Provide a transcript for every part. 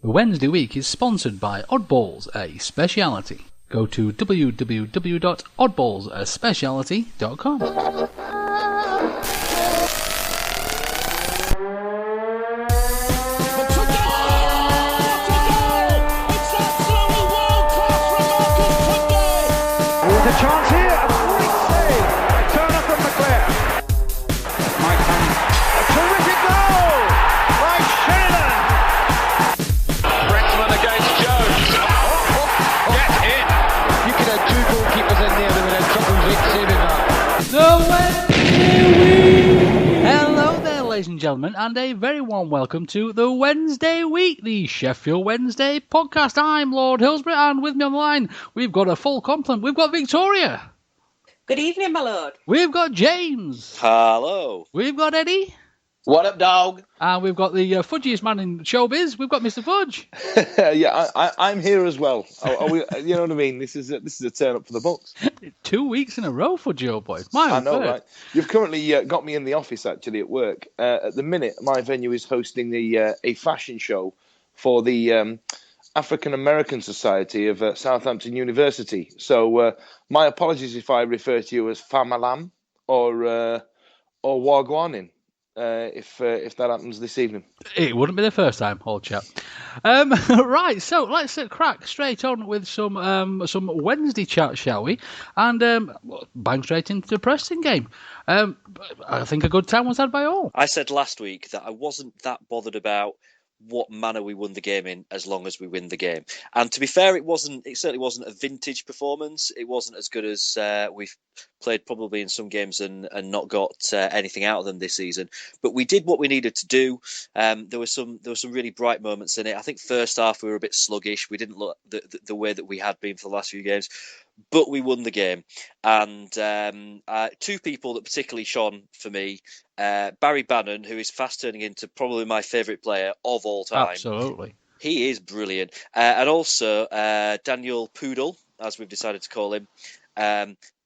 The Wednesday week is sponsored by Oddballs, a Speciality. Go to www.oddballsaspeciality.com. There's a chance here, a great save, a turner from McClare. Mike Hannon, a terrific goal by Sheridan. Preston against Jones. Get in. You could have two goalkeepers in there, they would have trouble saving that. The Wednesday week! Hello there, ladies and gentlemen, and a very warm welcome to the Wednesday week, the Sheffield Wednesday podcast. I'm Lord Hillsborough, and with me on the line, we've got a full complement. We've got Victoria. Good evening, my lord. We've got James. Hello. We've got Eddie. What up, dog? And we've got the fudgiest man in showbiz. We've got Mr. Fudge. Yeah, I'm here as well. Are we, you know what I mean? This is a turn up for the Bucks. 2 weeks in a row, Fudgy, old boy. My I know, word. right? You've currently got me in the office, actually, at work. At the minute, my venue is hosting a fashion show for the African American Society of Southampton University. So my apologies if I refer to you as Famalam or Wagwanin. If that happens this evening. It wouldn't be the first time, old chap. Right, so let's crack straight on with some Wednesday chat, shall we? And bang straight into the Preston game. I think a good time was had by all. I said last week that I wasn't that bothered about what manner we won the game in as long as we win the game. And to be fair, it certainly wasn't a vintage performance. It wasn't as good as we've played probably in some games and not got anything out of them this season. But we did what we needed to do. There were some really bright moments in it. I think first half we were a bit sluggish. We didn't look the way that we had been for the last few games. But we won the game. And two people that particularly shone for me, Barry Bannon, who is fast turning into probably my favourite player of all time. Absolutely. He is brilliant. And also Daniel Poodle, as we've decided to call him,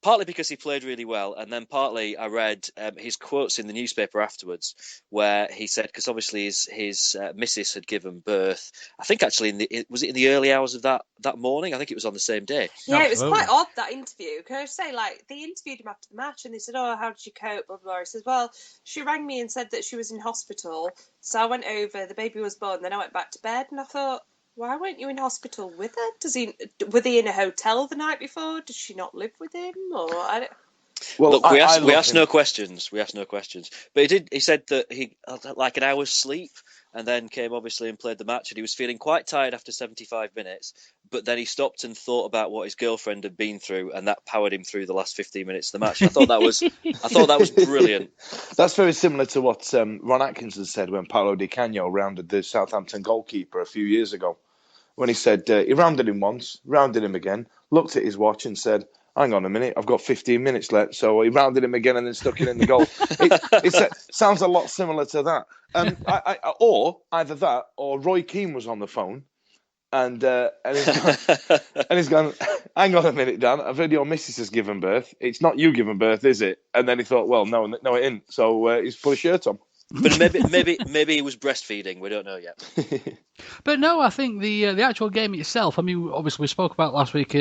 partly because he played really well, and then partly I read his quotes in the newspaper afterwards, where he said, because obviously his missus had given birth, I think actually was it in the early hours of that morning? I think it was on the same day. Yeah, Absolutely. It was quite odd, that interview. Can I say, they interviewed him after the match and they said, "Oh, how did you cope?" Blah, blah, blah. He says, "Well, she rang me and said that she was in hospital. So I went over, the baby was born, then I went back to bed." And I thought, why weren't you in hospital with her? Were they in a hotel the night before? Does she not live with him? Or I don't... Well, look, we asked him. no questions. We asked no questions. But he said that he had like an hour's sleep and then came obviously and played the match, and he was feeling quite tired after 75 minutes. But then he stopped and thought about what his girlfriend had been through, and that powered him through the last 15 minutes of the match. I thought that was brilliant. That's very similar to what Ron Atkinson said when Paolo Di Canio rounded the Southampton goalkeeper a few years ago. When he said he rounded him once, rounded him again, looked at his watch and said, "Hang on a minute, I've got 15 minutes left." So he rounded him again and then stuck it in the goal. It sounds a lot similar to that. Or either that, or Roy Keane was on the phone and he's gone, "Hang on a minute, Dan, I've heard your missus has given birth. It's not you giving birth, is it?" And then he thought, well, no, it isn't. So he's put a shirt on. But maybe he was breastfeeding. We don't know yet. But no, I think the actual game itself, I mean, obviously we spoke about last week,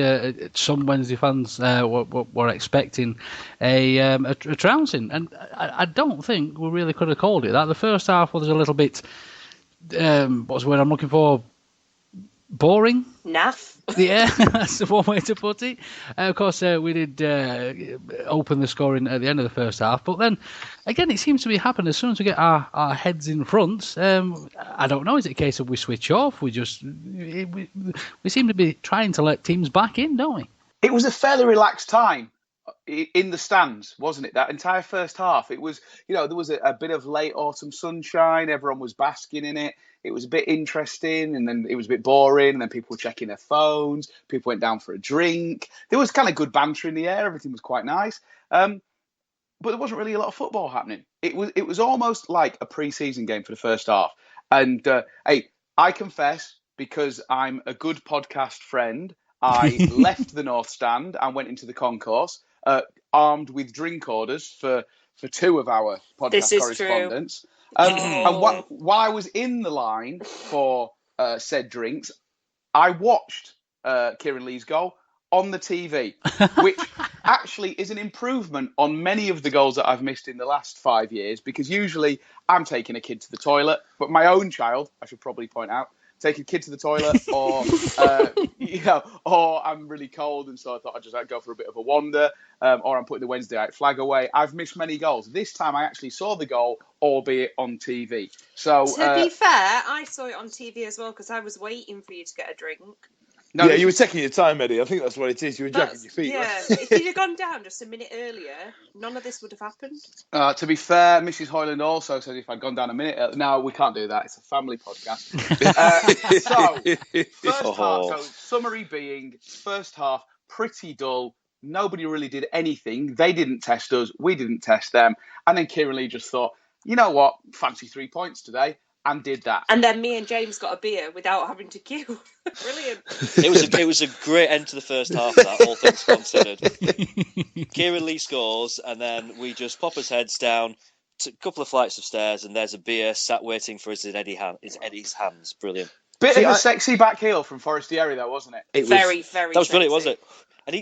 some Wednesday fans were expecting a trouncing, and I don't think we really could have called it that. The first half was a little bit, what's the word I'm looking for? Boring? Naff. Yeah, that's one way to put it. Of course, we did open the scoring at the end of the first half, but then again, it seems to be happening as soon as we get our heads in front. I don't know. Is it a case of we switch off? We seem to be trying to let teams back in, don't we? It was a fairly relaxed time in the stands, wasn't it? That entire first half, it was, there was a bit of late autumn sunshine. Everyone was basking in it. It was a bit interesting, and then it was a bit boring, and then people were checking their phones. People went down for a drink. There was kind of good banter in the air. Everything was quite nice. But there wasn't really a lot of football happening. It was almost like a pre-season game for the first half. And hey, I confess, because I'm a good podcast friend, I left the North Stand and went into the concourse, armed with drink orders for two of our podcast correspondents. And while I was in the line for said drinks, I watched Kieran Lee's goal on the TV, which actually is an improvement on many of the goals that I've missed in the last 5 years, because usually I'm taking a kid to the toilet, but my own child, I should probably point out, take a kid to the toilet, or or I'm really cold and so I thought I'd go for a bit of a wander, or I'm putting the Wednesday night flag away. I've missed many goals. This time I actually saw the goal, albeit on TV. So to be fair, I saw it on TV as well because I was waiting for you to get a drink. No, you were taking your time, Eddie. I think that's what it is. You were dragging your feet. Yeah, if you'd have gone down just a minute earlier, none of this would have happened. To be fair, Mrs. Hoyland also said if I'd gone down a minute earlier. No, we can't do that. It's a family podcast. First half, so summary being, first half, pretty dull. Nobody really did anything. They didn't test us. We didn't test them. And then Kieran Lee just thought, you know what, fancy 3 points today. And did that. And then me and James got a beer without having to queue. Brilliant. It was a great end to the first half, that, all things considered. Kieran Lee scores, and then we just pop his heads down a couple of flights of stairs, and there's a beer sat waiting for us in Eddie's hands. Brilliant. Bit of a sexy back heel from Forestieri, though, wasn't it? Very, very That was sexy. brilliant, wasn't it? And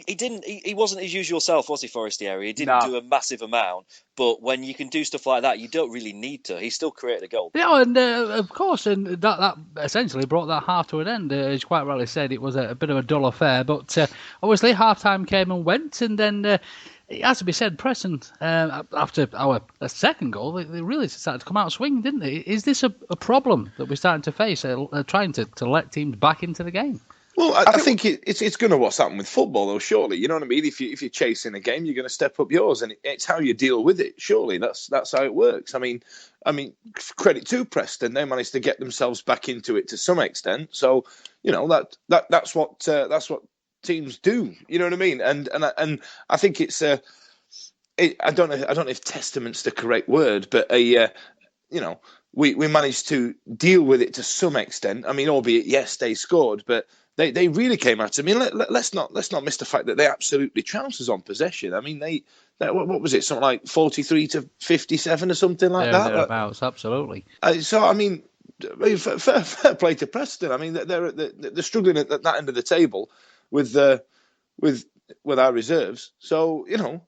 he wasn't his usual self, was he, Forestieri? He didn't do a massive amount, but when you can do stuff like that, you don't really need to. He still created a goal. Yeah, and of course, and that essentially brought that half to an end. As you quite rightly said, it was a bit of a dull affair, but obviously half-time came and went, and then it has to be said, Preston, after our second goal, they really started to come out swinging, didn't they? Is this a problem that we're starting to face, trying to let teams back into the game? Well, I think it's going to what's happened with football, though. Surely, you know what I mean. If you're chasing a game, you're going to step up yours, and it's how you deal with it. Surely, that's how it works. I mean, credit to Preston, they managed to get themselves back into it to some extent. So, you know that's what teams do. You know what I mean? And I think it's I don't know if testament's the correct word, but we managed to deal with it to some extent. I mean, albeit yes, they scored, but they really came at it. I mean, let's not miss the fact that they absolutely trounced us on possession. I mean, they what was it, something like 43-57 or something like that? Thereabouts, absolutely. So I mean, fair play to Preston. I mean, they're struggling at that end of the table with our reserves. So you know,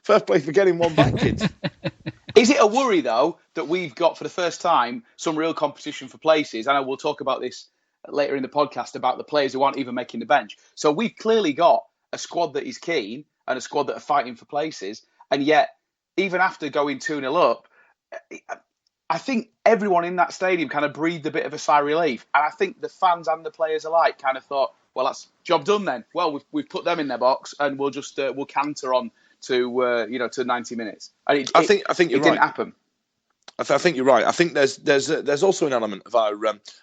fair play for getting one back, kids. Is it a worry, though, that we've got for the first time some real competition for places? And I will talk about this later in the podcast about the players who aren't even making the bench. So we've clearly got a squad that is keen and a squad that are fighting for places. And yet, even after going 2-0 up, I think everyone in that stadium kind of breathed a bit of a sigh of relief. And I think the fans and the players alike kind of thought, well, that's job done then. Well, we've put them in their box and we'll just we'll canter on to 90 minutes. And I think you're right. Didn't happen. I think you're right. I think there's also an element of our.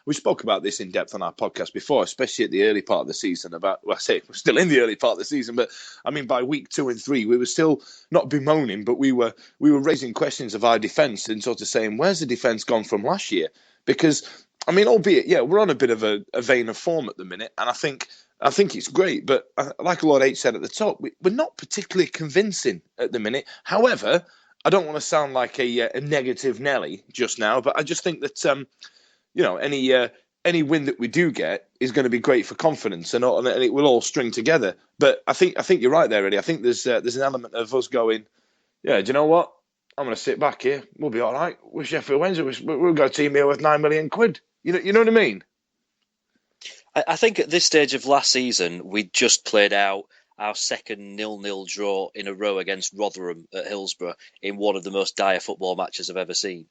We spoke about this in depth on our podcast before, especially at the early part of the season. I say we're still in the early part of the season, but I mean by week 2 and 3, we were still not bemoaning, but we were raising questions of our defence and sort of saying, where's the defence gone from last year? Because I mean, albeit we're on a bit of a vein of form at the minute, and I think it's great, but like Lord H said at the top, we're not particularly convincing at the minute. However, I don't want to sound like a negative Nelly just now, but I just think that any win that we do get is going to be great for confidence, and it will all string together. But I think you're right there, Eddie. I think there's an element of us going, do you know what? I'm going to sit back here. We'll be all right. We're Sheffield Wednesday. We'll go team here with £9 million. You know what I mean? I think at this stage of last season, we just played out our second 0-0 draw in a row against Rotherham at Hillsborough in one of the most dire football matches I've ever seen.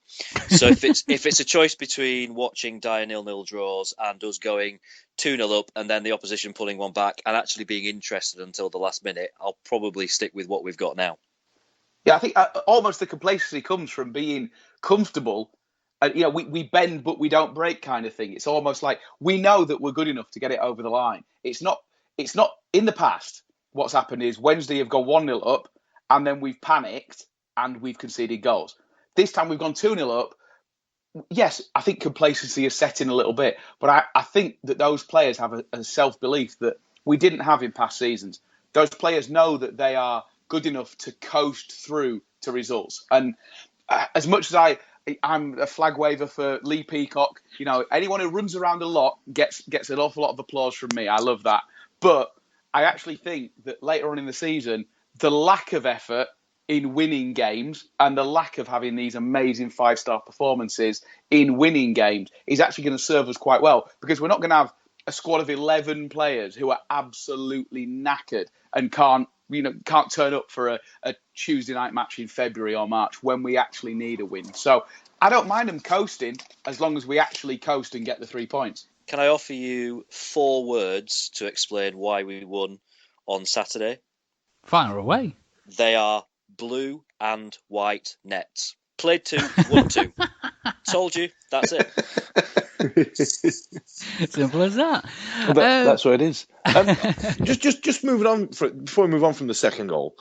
So if it's a choice between watching dire 0-0 draws and us going 2-0 up and then the opposition pulling one back and actually being interested until the last minute, I'll probably stick with what we've got now. Yeah, I think almost the complacency comes from being comfortable. We bend but we don't break kind of thing. It's almost like we know that we're good enough to get it over the line. It's not in the past. What's happened is Wednesday have gone 1-0 up and then we've panicked and we've conceded goals. This time we've gone 2-0 up. Yes, I think complacency is set in a little bit, but I think that those players have a self-belief that we didn't have in past seasons. Those players know that they are good enough to coast through to results. And as much as I'm a flag waver for Lee Peacock. You know, anyone who runs around a lot gets an awful lot of applause from me. I love that. But I actually think that later on in the season, the lack of effort in winning games and the lack of having these amazing 5-star performances in winning games is actually going to serve us quite well, because we're not going to have a squad of 11 players who are absolutely knackered and can't turn up for a Tuesday night match in February or March when we actually need a win. So I don't mind them coasting as long as we actually coast and get the 3 points. Can I offer you 4 words to explain why we won on Saturday? Fire away. They are blue and white nets. Played 2, won 2. Told you, that's it. Simple as that. Well, that's what it is. Just moving on, before we move on from the second goal,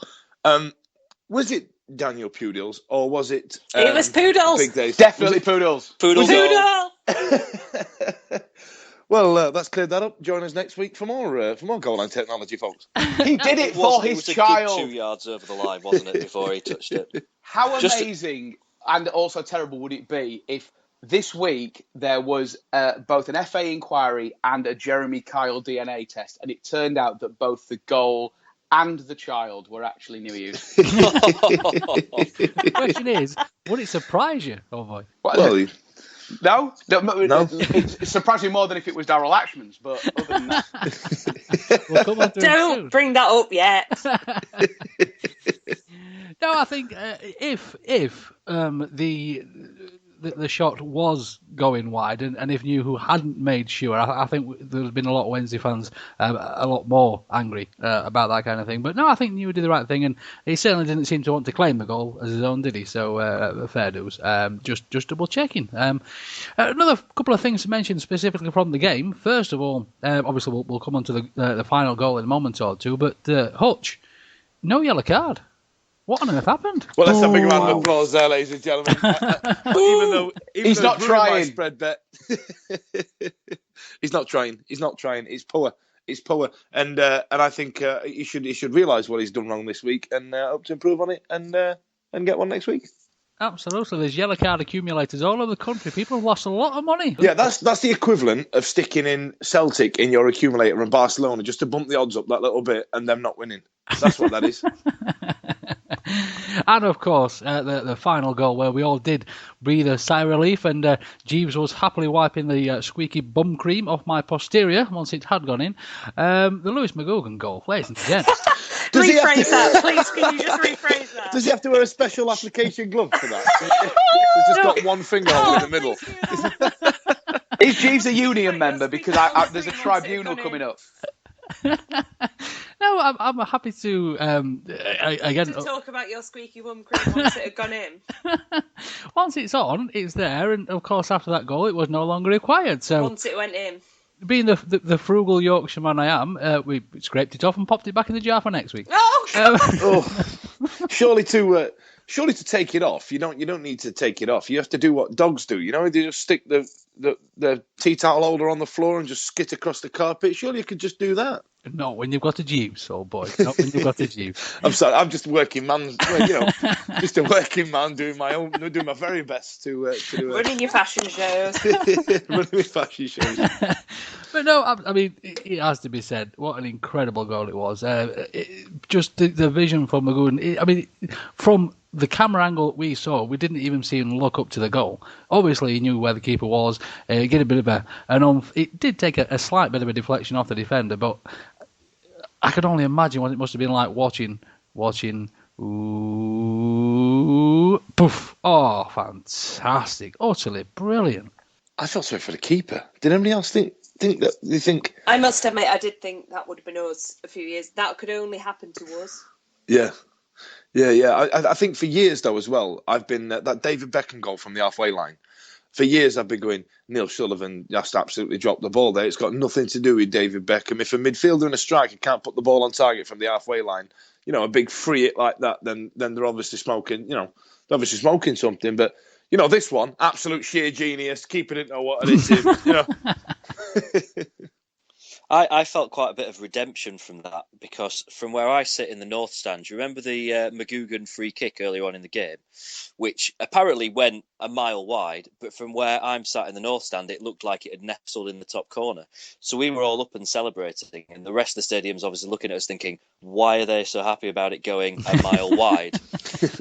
was it Daniel Pudil's or was it... it was Poodles. Big Days? Definitely Poodles. Poodles. Well, let's clear that up. Join us next week for more goal line technology, folks. He did it for his child. It was a good 2 yards over the line, wasn't it, before he touched it? How amazing and also terrible would it be if this week there was both an FA inquiry and a Jeremy Kyle DNA test, and it turned out that both the goal and the child were actually new use. The question is, would it surprise you? Oh boy. Well, No. No. It surprised me more than if it was Darryl Ashman's, but other than that. We'll come on to it Don't soon. bring that up yet. No, I think if the shot was going wide, and if Newhu hadn't made sure, I think there's been a lot of Wednesday fans a lot more angry about that kind of thing. But no, I think Newhu did the right thing, and he certainly didn't seem to want to claim the goal as his own, did he? So fair dues. Just double checking. Another couple of things to mention specifically from the game. First of all, obviously we'll come on to the final goal in a moment or two, but Hutch, no yellow card. What on earth happened? Well, let's have a big round of applause there, ladies and gentlemen. even He's though not trying. Spread bet. He's not trying. It's poor. And I think he should realise what he's done wrong this week and hope to improve on it and get one next week. Absolutely. There's yellow card accumulators all over the country. People have lost a lot of money. Yeah, that's the equivalent of sticking in Celtic in your accumulator in Barcelona just to bump the odds up that little bit and them not winning. That's what that is. And of course, the final goal where we all did breathe a sigh of relief, and Jeeves was happily wiping the squeaky bum cream off my posterior once it had gone in. The Lewis McGugan goal, ladies and gents. Rephrase that, please. Can you just rephrase that? Does he have to wear a special application glove for that? He's just got one finger hole in the middle. Is Jeeves a union member? Because there's a tribunal coming up. No, I'm happy to again To talk about your squeaky bum cream once it had gone in. Once it's on, it's there, and of course after that goal, it was no longer required. So Once it went in. being the frugal Yorkshireman I am, we scraped it off and popped it back in the jar for next week. Oh! Surely to take it off, you don't need to take it off. You have to do what dogs do. You know, they just stick the tea towel holder on the floor and just skit across the carpet. Surely you could just do that. Not when you've got a Jeeves, old boy. Not when you've got a Jeeves. I'm sorry, I'm just a working man. Just a working man doing my very best to Running your fashion shows. running my fashion shows. But no, I mean, it has to be said, what an incredible goal it was. Just the vision from Magoon. From the camera angle that we saw, we didn't even see him look up to the goal. Obviously, he knew where the keeper was. Get a bit of it did take a slight bit of a deflection off the defender, but I could only imagine what it must have been like watching. Ooh, poof! Oh, fantastic! Utterly brilliant. I felt sorry for the keeper. Did anybody else think that? They think? I must admit, I did think that would have been us a few years. That could only happen to us. Yeah. I think for years though as well, I've been that David Beckham goal from the halfway line. For years I've been going, Neil Sullivan has to absolutely drop the ball there. It's got nothing to do with David Beckham. If a midfielder and a striker can't put the ball on target from the halfway line, a big free hit like that, then they're obviously smoking. They're obviously smoking something. But this one, absolute sheer genius. Keeper didn't know what it is. I felt quite a bit of redemption from that, because from where I sit in the north stand, do you remember the McGugan free kick earlier on in the game, which apparently went a mile wide, but from where I'm sat in the north stand, it looked like it had nestled in the top corner. So we were all up and celebrating, and the rest of the stadium's obviously looking at us thinking, why are they so happy about it going a mile wide?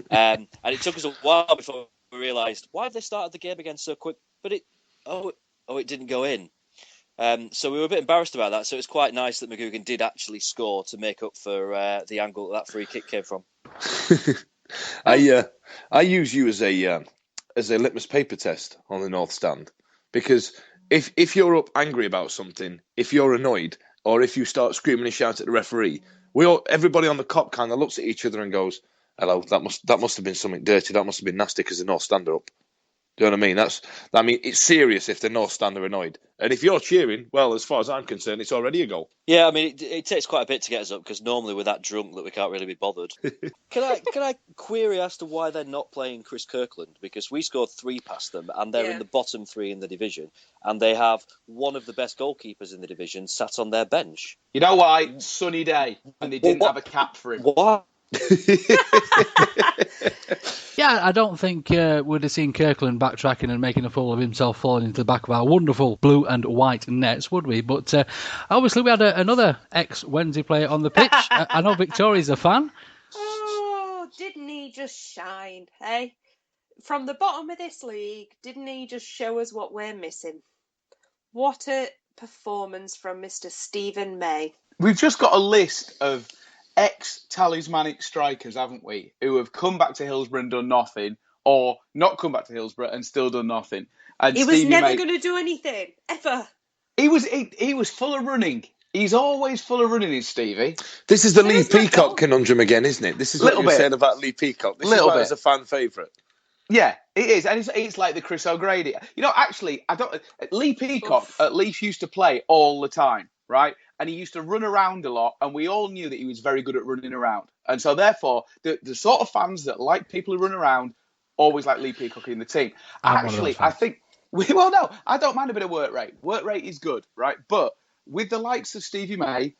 And it took us a while before we realised, why have they started the game again so quick? But it didn't go in. So we were a bit embarrassed about that. So it's quite nice that McGugan did actually score to make up for the angle that free kick came from. I use you as a litmus paper test on the North Stand, because if you're up angry about something, if you're annoyed, or if you start screaming and shouting at the referee, everybody on the cop kind of looks at each other and goes, "Hello, that must have been something dirty. That must have been nasty because the North Stand are up." Do you know what I mean? It's serious if the North Stand are annoyed. And if you're cheering, well, as far as I'm concerned, it's already a goal. Yeah, I mean, it takes quite a bit to get us up, because normally we're that drunk that we can't really be bothered. Can I query as to why they're not playing Chris Kirkland? Because we scored 3 past them, and they're in the bottom 3 in the division, and they have one of the best goalkeepers in the division sat on their bench. You know why? Sunny day, and they didn't have a cap for him. What? Yeah, I don't think we'd have seen Kirkland backtracking and making a fool of himself falling into the back of our wonderful blue and white nets, would we? But obviously we had another ex-Wednesday player on the pitch. I know Victoria's a fan. Oh, didn't he just shine, eh? From the bottom of this league, didn't he just show us what we're missing? What a performance from Mr. Stephen May. We've just got a list of ex-talismanic strikers, haven't we, who have come back to Hillsborough and done nothing, or not come back to Hillsborough and still done nothing. And he was never going to do anything, ever. He was full of running. He's always full of running, is Stevie. This is the Lee Peacock conundrum again, isn't it? This is what you were saying about Lee Peacock. This is why he's a fan favourite. Yeah, it is, and it's like the Chris O'Grady. You know, actually, Lee Peacock at least used to play all the time, right? And he used to run around a lot, and we all knew that he was very good at running around. And so, therefore, the sort of fans that like people who run around always like Lee Peacock in the team. Actually, I think, no, I don't mind a bit of work rate. Work rate is good, right? But with the likes of Stevie May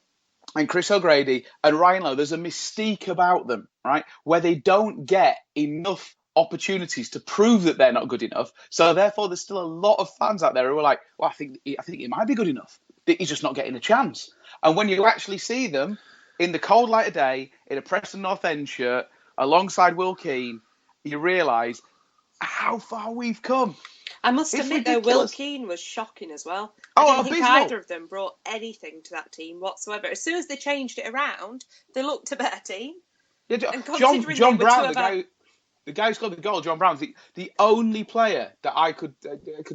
and Chris O'Grady and Ryan Lowe, there's a mystique about them, right? Where they don't get enough opportunities to prove that they're not good enough. So, therefore, there's still a lot of fans out there who are like, well, I think he might be good enough. He's just not getting a chance. And when you actually see them in the cold light of day, in a Preston North End shirt, alongside Will Keane, you realise how far we've come. I must admit, though, Will Keane was shocking as well. I didn't think either of them brought anything to that team whatsoever. As soon as they changed it around, they looked a better team. Yeah, John Brown, the guy who scored the goal, John Brown's the only player that I could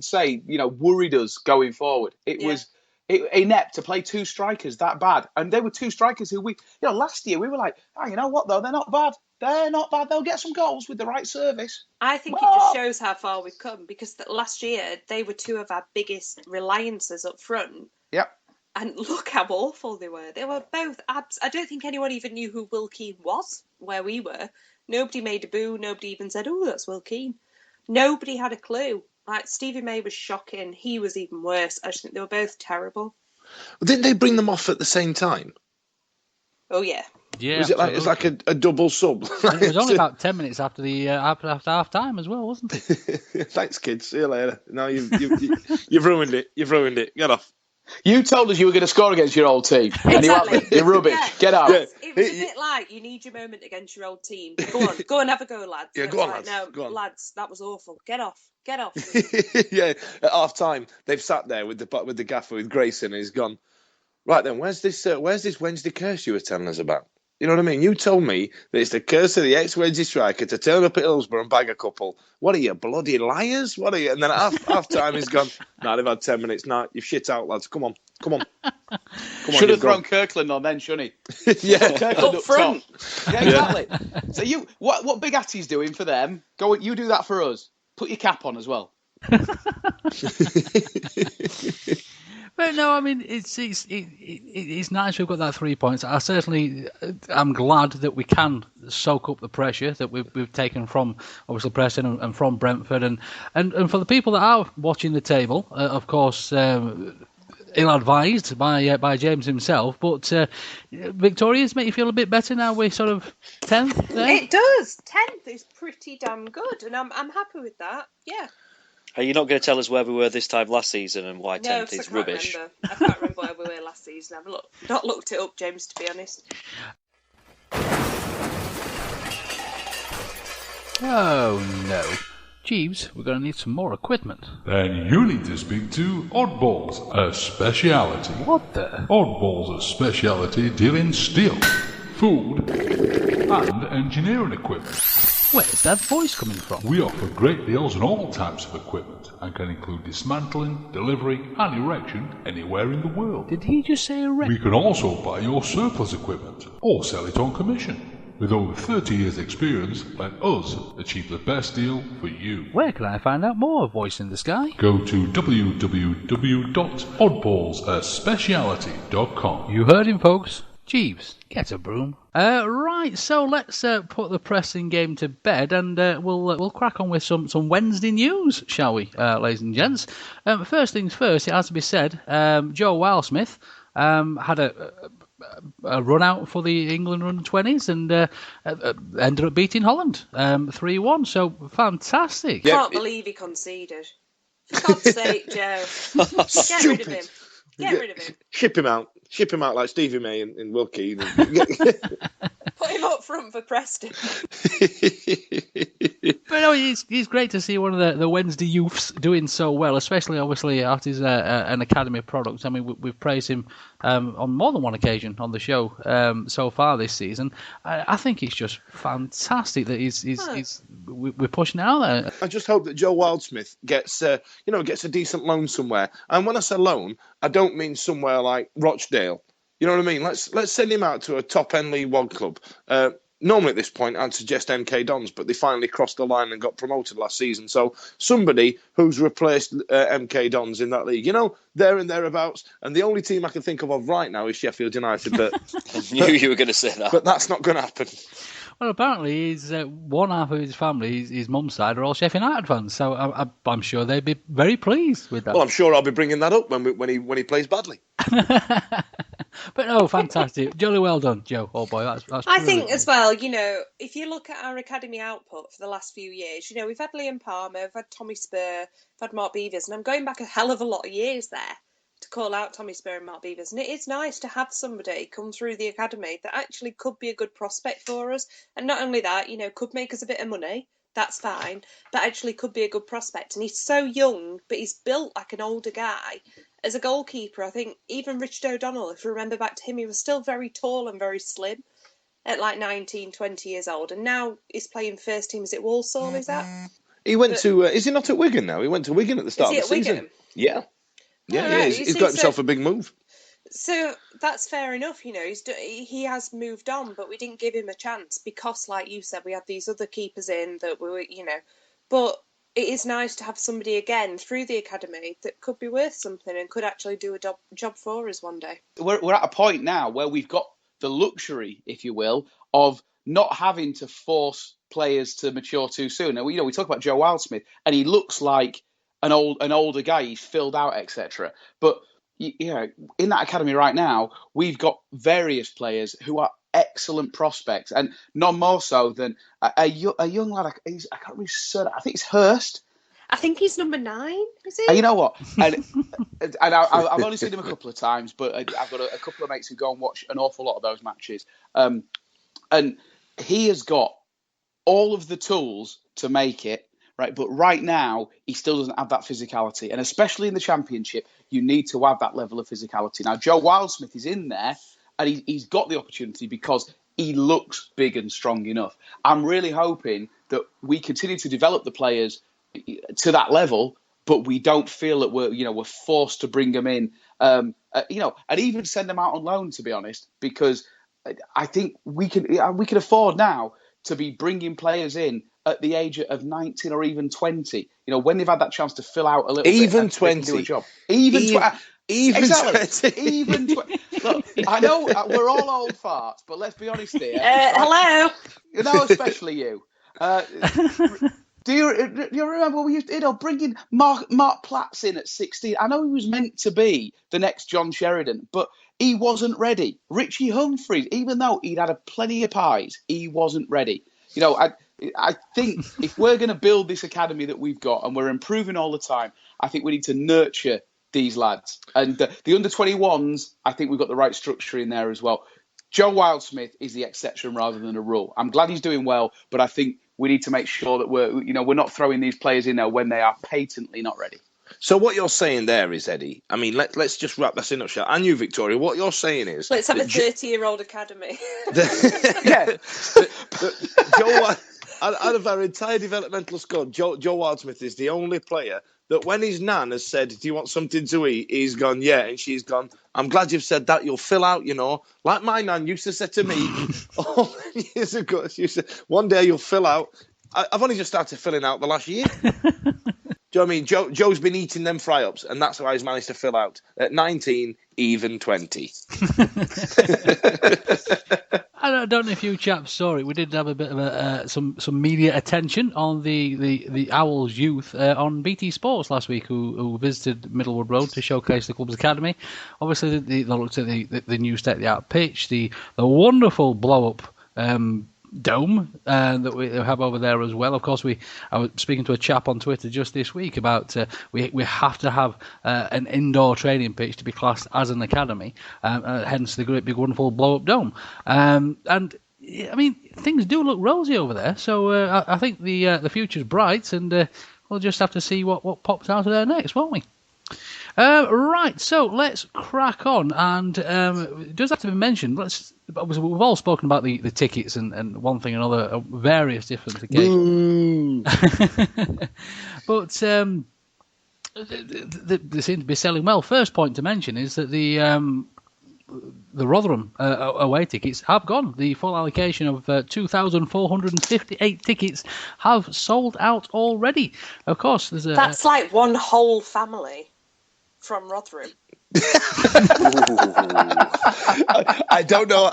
say, worried us going forward. It was inept to play 2 strikers that bad. And they were 2 strikers who last year we were like, you know what, though? They're not bad. They're not bad. They'll get some goals with the right service. I think it just shows how far we've come, because last year they were 2 of our biggest reliances up front. Yep. And look how awful they were. They were both I don't think anyone even knew who Will Keane was where we were. Nobody made a boo. Nobody even said, oh, that's Will Keane. Nobody had a clue. Like, Stevie May was shocking. He was even worse. I just think they were both terrible. Well, didn't they bring them off at the same time? Oh, yeah. Yeah, was it like a double sub? And it was only about 10 minutes after the after half time as well, wasn't it? Thanks, kids. See you later. No, you've ruined it. You've ruined it. Get off. You told us you were going to score against your old team. Exactly. And you haven't. You're rubbish. Yeah. Get out. Yeah. It was a bit like, you need your moment against your old team. Go on, have a go, lads. Yeah, go on, lads. No, go on. Lads, that was awful. Get off. Yeah, at half time, they've sat there with the gaffer, with Grayson, and he's gone, right then, where's this Wednesday curse you were telling us about? You know what I mean? You told me that it's the curse of the ex-Wednesday striker to turn up at Hillsborough and bag a couple. What are you, bloody liars? What are you? And then at half time, he's gone, no, they've had 10 minutes. No, you've shit out, lads. Come on. Should have thrown Kirkland on then, shouldn't he? Yeah. Kirkland up front. Yeah, exactly. So what Big Atty's doing for them, you do that for us. Put your cap on as well. But no, I mean, it's nice we've got that 3 points. I'm glad that we can soak up the pressure that we've taken from obviously Preston and from Brentford, and for the people that are watching the table, of course, ill-advised by James himself. But Victoria's make you feel a bit better now. We're sort of 10th there. It does. 10th is pretty damn good, and I'm happy with that. Yeah. Are you not going to tell us where we were this time last season and why 10th 'cause is rubbish? I can't remember where we were last season. I've not looked it up, James, to be honest. Oh no. Jeeves, we're going to need some more equipment. Then you need to speak to Oddballs, a speciality. What the? Oddballs, a speciality deal in steel, food, and engineering equipment. Where's that voice coming from? We offer great deals on all types of equipment and can include dismantling, delivery, and erection anywhere in the world. Did he just say erection? We can also buy your surplus equipment or sell it on commission. With over 30 years' experience, let us achieve the best deal for you. Where can I find out more, Voice in the Sky? Go to www.oddballsaspeciality.com. You heard him, folks. Jeeves, get a broom. Right, so let's put the Preston game to bed, and we'll crack on with some Wednesday news, shall we, ladies and gents? First things first, it has to be said, Joe Wildsmith had a run out for the England under-20s and ended up beating Holland 3-1. So fantastic. Yeah, can't believe he conceded. For God's sake, Joe. Get rid of him. Get rid of him. Ship him out. Ship him out like Stevie May in Wilkie. Put him up front for Preston. But no, he's great to see one of the Wednesday youths doing so well, especially obviously after he's an academy product. I mean, we've praised him on more than one occasion on the show so far this season. I think it's just fantastic that we're pushing it out there. I just hope that Joe Wildsmith gets a decent loan somewhere. And when I say loan, I don't mean somewhere like Rochdale. You know what I mean? Let's send him out to a top end League One club. Normally at this point, I'd suggest MK Dons, but they finally crossed the line and got promoted last season. So somebody who's replaced MK Dons in that league, there and thereabouts. And the only team I can think of right now is Sheffield United. But I knew you were going to say that. But that's not going to happen. Well, apparently, one half of his family, his mum's side, are all Sheffield United fans. So I'm sure they'd be very pleased with that. Well, I'm sure I'll be bringing that up when he plays badly. But no, fantastic. Jolly well done, Joe. Oh boy, that's I think as well, if you look at our academy output for the last few years, we've had Liam Palmer, we've had Tommy Spur, we've had Mark Beavers, and I'm going back a hell of a lot of years there to call out Tommy Spur and Mark Beavers. And it is nice to have somebody come through the academy that actually could be a good prospect for us. And not only that, could make us a bit of money. That's fine. But actually could be a good prospect. And he's so young, but he's built like an older guy. As a goalkeeper, I think even Richard O'Donnell, if you remember back to him, he was still very tall and very slim at like 19, 20 years old. And now he's playing first team. Is it Walsall, is that? He went to... is he not at Wigan now? He went to Wigan at the start of the season. Wigan? Yeah. Yeah, right. He's got himself a big move. So that's fair enough, he has moved on, but we didn't give him a chance because, like you said, we had these other keepers in that we were, but it is nice to have somebody again through the academy that could be worth something and could actually do a job for us one day. We're at a point now where we've got the luxury, if you will, of not having to force players to mature too soon. Now, we talk about Joe Wildsmith, and he looks like an older guy. He's filled out, etc. But in that academy right now, we've got various players who are excellent prospects, and none more so than a young lad. I can't remember his surname. I think it's Hurst. I think he's number 9. Is he? You know what? And I've only seen him a couple of times, but I've got a couple of mates who go and watch an awful lot of those matches. And he has got all of the tools to make it. Right, but right now, he still doesn't have that physicality. And especially in the Championship, you need to have that level of physicality. Now, Joe Wildsmith is in there, and he's got the opportunity because he looks big and strong enough. I'm really hoping that we continue to develop the players to that level, but we don't feel that we're forced to bring them in, and even send them out on loan, to be honest, because I think we can afford now to be bringing players in at the age of 19 or even 20, when they've had that chance to fill out a little even bit. 20. Do a job. Even 20. Look, I know we're all old farts, but let's be honest here. Hello. Especially you. Do you remember we used bringing Mark Platts in at 16? I know he was meant to be the next John Sheridan, but he wasn't ready. Richie Humphries, even though he'd had plenty of pies, he wasn't ready. I think if we're going to build this academy that we've got and we're improving all the time, I think we need to nurture these lads. And the under-21s, I think we've got the right structure in there as well. Joe Wildsmith is the exception rather than a rule. I'm glad he's doing well, but I think we need to make sure that we're not throwing these players in there when they are patently not ready. So what you're saying there is, Eddie, I mean, let's just wrap this in a nutshell. And you, Victoria, what you're saying is... Let's have a 30-year-old academy. Yeah. Joe, out of our entire developmental squad, Joe Wildsmith is the only player that when his nan has said, do you want something to eat? He's gone, yeah. And she's gone, I'm glad you've said that. You'll fill out, like my nan used to say to me all years ago. She said, one day you'll fill out. I've only just started filling out the last year. Do you know what I mean? Joe's been eating them fry-ups, and that's how he's managed to fill out. At 19, even 20. I don't know if you chaps saw it. We did have a bit of some media attention on the Owls youth on BT Sports last week, who visited Middlewood Road to showcase the club's academy. Obviously, they looked at the new state-of-the-art pitch, the wonderful blow-up dome that we have over there as well. Of course, I was speaking to a chap on Twitter just this week about we have to have an indoor training pitch to be classed as an academy, hence the great big wonderful blow-up dome. And I mean, things do look rosy over there, so I think the future's bright, and we'll just have to see what pops out of there next, won't we? Right, so let's crack on, and it does have to be mentioned. Obviously, we've all spoken about the tickets and one thing and another, various different occasions. But they seem to be selling well. First point to mention is that the Rotherham away tickets have gone. The full allocation of 2,458 tickets have sold out already. Of course, that's like one whole family from Rotherham. I don't know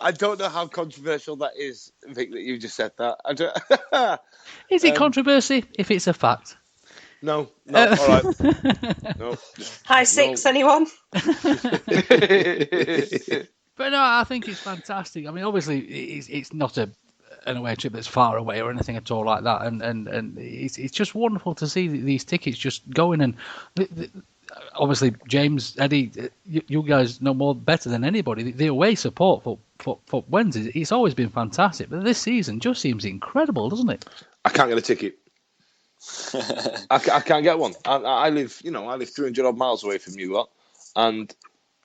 how controversial that is, Vic, that you just said that. Is it controversy if it's a fact? No, all right. No. High six, anyone? But no, I think it's fantastic. I mean, obviously, it's not an away trip that's far away or anything at all like that, and it's just wonderful to see these tickets just going. And obviously, James, Eddie, you guys know better than anybody. The away support for Wednesday, it's always been fantastic, but this season just seems incredible, doesn't it? I can't get a ticket. I can't get one. I live 300 odd miles away from you lot, and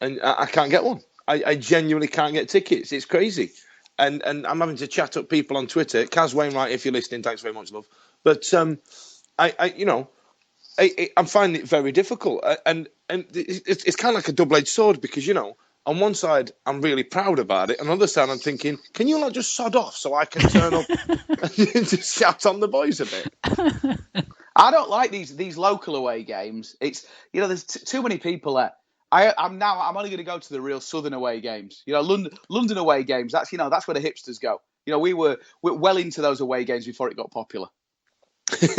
I can't get one. I genuinely can't get tickets. It's crazy, and I'm having to chat up people on Twitter. Kaz Wainwright, if you're listening, thanks very much, love. But I'm finding it very difficult, and it's kind of like a double-edged sword because on one side I'm really proud about it, on the other side I'm thinking, can you not just sod off so I can turn up and just shout on the boys a bit? I don't like these local away games. It's there's too many people there. I'm only going to go to the real southern away games. London away games. That's where the hipsters go. We're well into those away games before it got popular. Can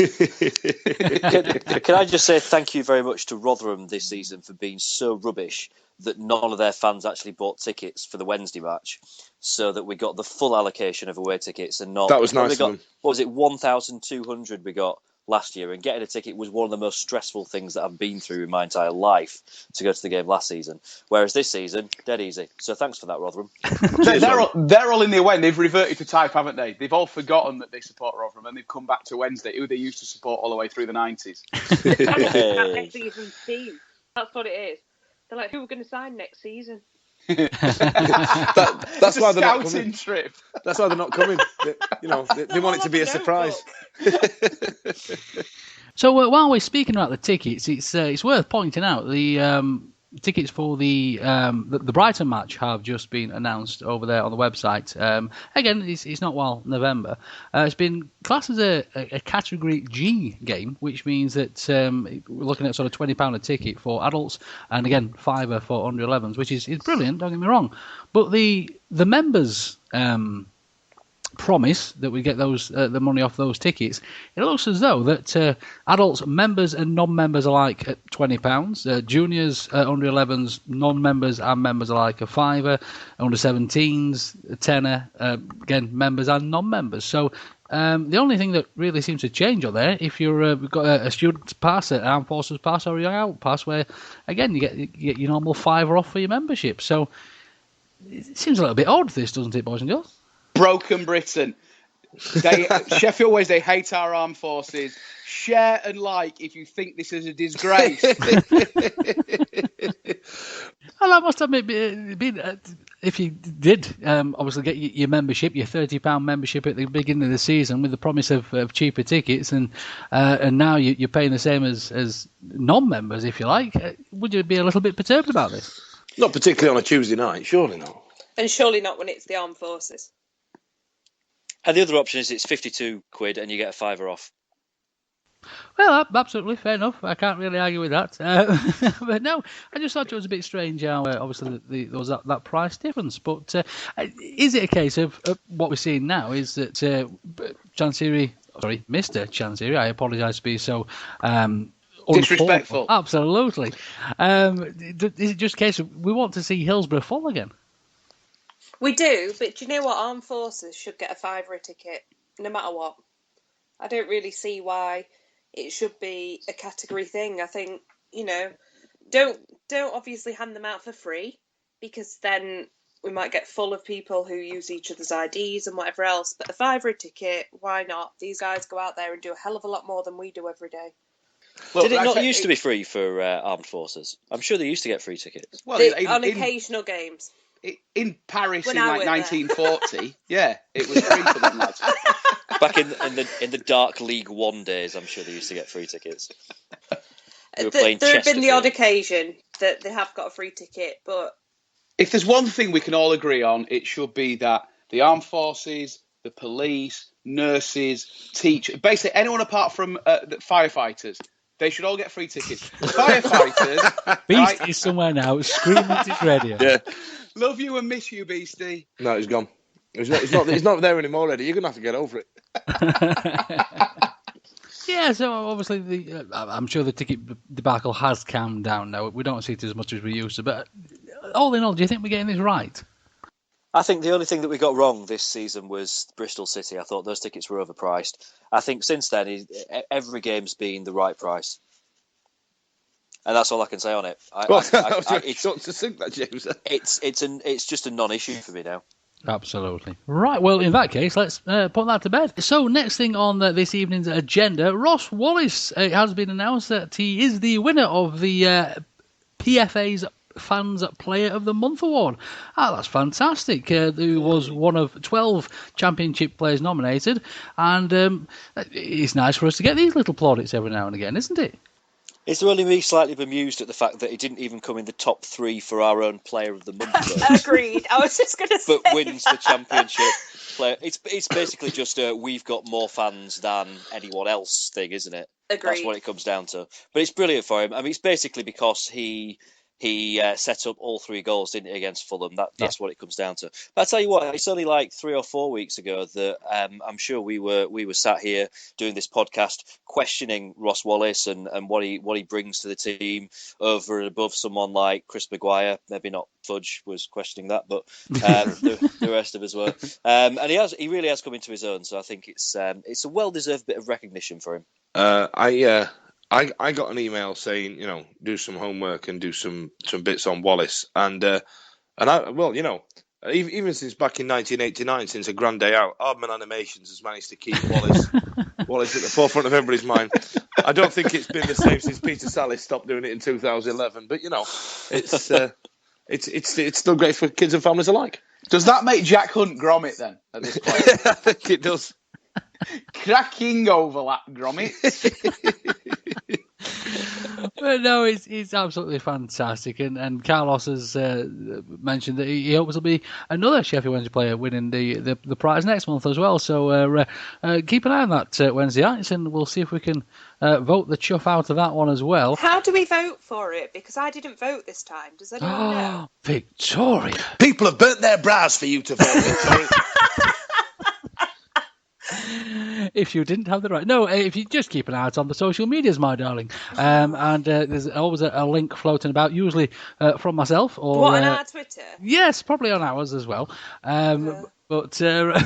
I just say thank you very much to Rotherham this season for being so rubbish that none of their fans actually bought tickets for the Wednesday match, so that we got the full allocation of away tickets and not. That was nice. What was it? 1,200 we got last year, and getting a ticket was one of the most stressful things that I've been through in my entire life to go to the game last season. Whereas this season, dead easy. So thanks for that, Rotherham. They're all in the away, and they've reverted to type, haven't they? They've all forgotten that they support Rotherham, and they've come back to Wednesday, who they used to support all the way through the 90s. Next season's team. That's what it is. They're like, who are we going to sign next season? That's why they're not coming. Trip. That's why they're not coming. They want it to be a surprise. So while we're speaking about the tickets, it's worth pointing out the tickets for the Brighton match have just been announced over there on the website. Again, it's not November. It's been classed as a Category G game, which means that we're looking at sort of £20 a ticket for adults, and again £5 for under 11s, which is brilliant. Don't get me wrong, but the members promise that we get those the money off those tickets, it looks as though that adults, members and non-members alike at £20, juniors, under 11s, non-members and members alike a £5, under 17s a tenner, again members and non-members. So the only thing that really seems to change on there, if you've got a student pass, an armed forces pass, or a young out pass, where again you get your normal £5 off for your membership. So it seems a little bit odd, this, doesn't it, boys and girls? Broken Britain. Sheffield Wednesday hate our armed forces. Share and like if you think this is a disgrace. Well, I must admit, if you did obviously get your membership, your £30 membership at the beginning of the season with the promise of cheaper tickets, and now you're paying the same as non-members, if you like, would you be a little bit perturbed about this? Not particularly on a Tuesday night, surely not. And surely not when it's the armed forces. And the other option is it's £52 and you get a £5 off. Well, absolutely, fair enough. I can't really argue with that. But no, I just thought it was a bit strange how obviously there was that price difference. But is it a case of what we're seeing now is that Mr. Chansiri, I apologise to be so disrespectful. Absolutely. Is it just a case of we want to see Hillsborough fall again? We do, but do you know what? Armed forces should get a £5 ticket, no matter what. I don't really see why it should be a category thing. I think, don't obviously hand them out for free, because then we might get full of people who use each other's IDs and whatever else. But a £5 ticket, why not? These guys go out there and do a hell of a lot more than we do every day. Did it not used to be free for armed forces? I'm sure they used to get free tickets. Well, on occasional games. In Paris When in I like went 1940, yeah, it was free for them lads. Back in the dark League One days, I'm sure they used to get free tickets. They were playing there have been the odd Chesterfield. occasion that they have got a free ticket, but If there's one thing we can all agree on, it should be that the armed forces, the police, nurses, teachers, basically anyone apart from the firefighters, they should all get free tickets. Firefighters, Beast is somewhere now, screaming at his radio. Yeah. Love you and miss you, Beastie. No, he's gone. He's not there anymore already. You're going to have to get over it. Yeah, so obviously I'm sure the ticket debacle has calmed down now. We don't see it as much as we used to. But all in all, do you think we're getting this right? I think the only thing that we got wrong this season was Bristol City. I thought those tickets were overpriced. I think since then, every game's been the right price. And that's all I can say on it. It's succinct, that, James. It's just a non-issue for me now. Absolutely. Right, well, in that case, let's put that to bed. So, next thing on this evening's agenda, Ross Wallace. It has been announced that he is the winner of the PFA's Fans Player of the Month award. That's fantastic. He was one of 12 championship players nominated, and it's nice for us to get these little plaudits every now and again, isn't it? It's only me slightly bemused at the fact that he didn't even come in the top 3 for our own Player of the Month. Agreed. I was just going to say. But wins the championship player. It's basically just we've got more fans than anyone else thing, isn't it? Agreed. That's what it comes down to. But it's brilliant for him. I mean, it's basically because he set up all 3 goals, didn't he, against Fulham? That's what it comes down to. But I tell you what, it's only like 3 or 4 weeks ago that I'm sure we were sat here doing this podcast questioning Ross Wallace and what he brings to the team over and above someone like Chris Maguire. Maybe not Fudge was questioning that, but the rest of us were. And he really has come into his own. So I think it's a well-deserved bit of recognition for him. I got an email saying, do some homework and do some bits on Wallace, and even since back in 1989, since A Grand Day Out, Aardman Animations has managed to keep Wallace at the forefront of everybody's mind. I don't think it's been the same since Peter Sallis stopped doing it in 2011, but it's still great for kids and families alike. Does that make Jack Hunt Gromit then at this point? I think it does. Cracking overlap, Gromit. But no, it's absolutely fantastic, and Carlos has mentioned that he hopes there'll be another Sheffield Wednesday player winning the prize next month as well. So keep an eye on that Wednesday nights, and we'll see if we can vote the chuff out of that one as well. How do we vote for it? Because I didn't vote this time. Does anyone know? Victoria! People have burnt their brows for you to vote, Victoria. If you didn't have the right, no. If you just keep an eye out on the social medias, my darling, and there's always a link floating about, usually from myself or What, on our Twitter? yes, probably on ours as well. But yeah,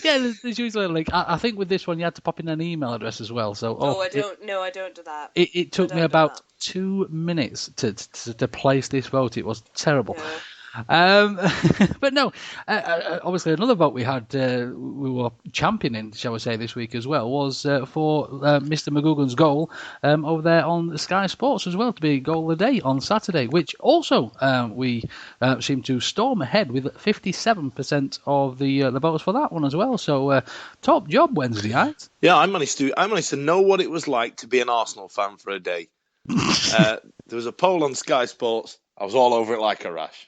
there's usually a link. I think with this one you had to pop in an email address as well. So I don't do that. It took me about 2 minutes to place this vote. It was terrible. Yeah. But no, obviously another vote we had, we were championing, shall we say, this week as well, was for Mr. McGugan's goal over there on Sky Sports as well, to be goal of the day on Saturday, which also we seem to storm ahead with 57% of the votes for that one as well. So top job Wednesday night. Yeah, I managed to know what it was like to be an Arsenal fan for a day. There was a poll on Sky Sports. I was all over it like a rash.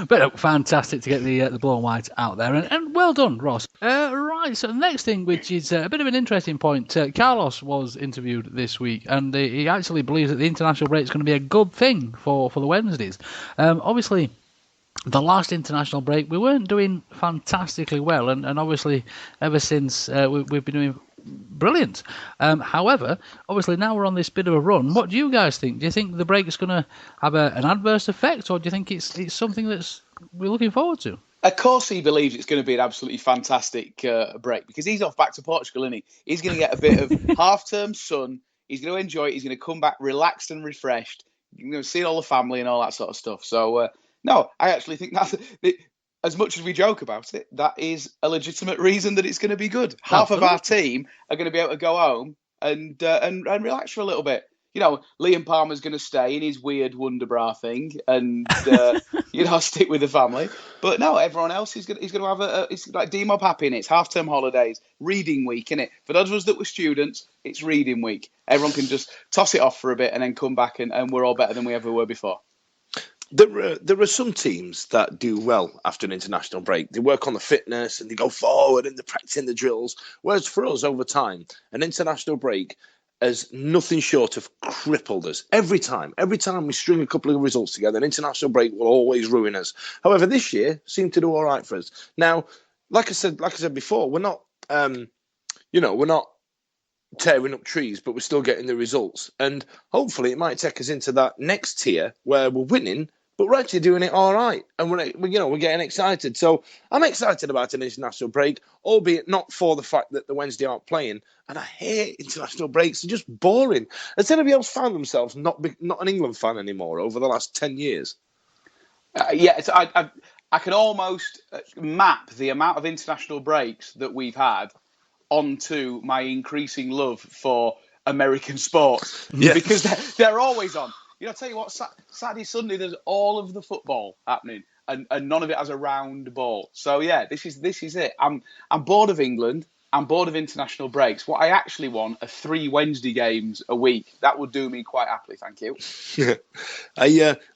But fantastic to get the blue and white out there, and well done, Ross. Right, so the next thing, which is a bit of an interesting point, Carlos was interviewed this week, and he actually believes that the international break is going to be a good thing for the Wednesdays. Obviously, the last international break we weren't doing fantastically well, and obviously ever since we've been doing brilliant. However, obviously now we're on this bit of a run. What do you guys think? Do you think the break is going to have an adverse effect, or do you think it's something that's we're looking forward to? Of course he believes it's going to be an absolutely fantastic break, because he's off back to Portugal, isn't he? He's going to get a bit of half-term sun. He's going to enjoy it. He's going to come back relaxed and refreshed. You're going to see all the family and all that sort of stuff. So, no, I actually think that's... As much as we joke about it, that is a legitimate reason that it's going to be good. Half of our team are going to be able to go home and relax for a little bit. You know, Liam Palmer's going to stay in his weird Wonderbra thing and stick with the family. But no, everyone else is going to have it's like D-Mob happy, innit? It's half-term holidays, reading week, innit? For those of us that were students, it's reading week. Everyone can just toss it off for a bit and then come back and we're all better than we ever were before. There are some teams that do well after an international break. They work on the fitness and they go forward and they're practicing the drills. Whereas for us, over time, an international break has nothing short of crippled us. Every time we string a couple of results together, an international break will always ruin us. However, this year seemed to do all right for us. Now, like I said before, we're not, we're not tearing up trees, but we're still getting the results. And hopefully, it might take us into that next tier where we're winning, but we're actually doing it all right, and we're getting excited. So I'm excited about an international break, albeit not for the fact that the Wednesday aren't playing. And I hate international breaks; they're just boring. Has anybody else found themselves not an England fan anymore over the last 10 years? I can almost map the amount of international breaks that we've had onto my increasing love for American sports, because they're always on. I'll tell you what, Saturday, Sunday, there's all of the football happening, and none of it has a round ball. So yeah, this is it. I'm bored of England. I'm bored of international breaks. What I actually want are 3 Wednesday games a week. That would do me quite happily, thank you.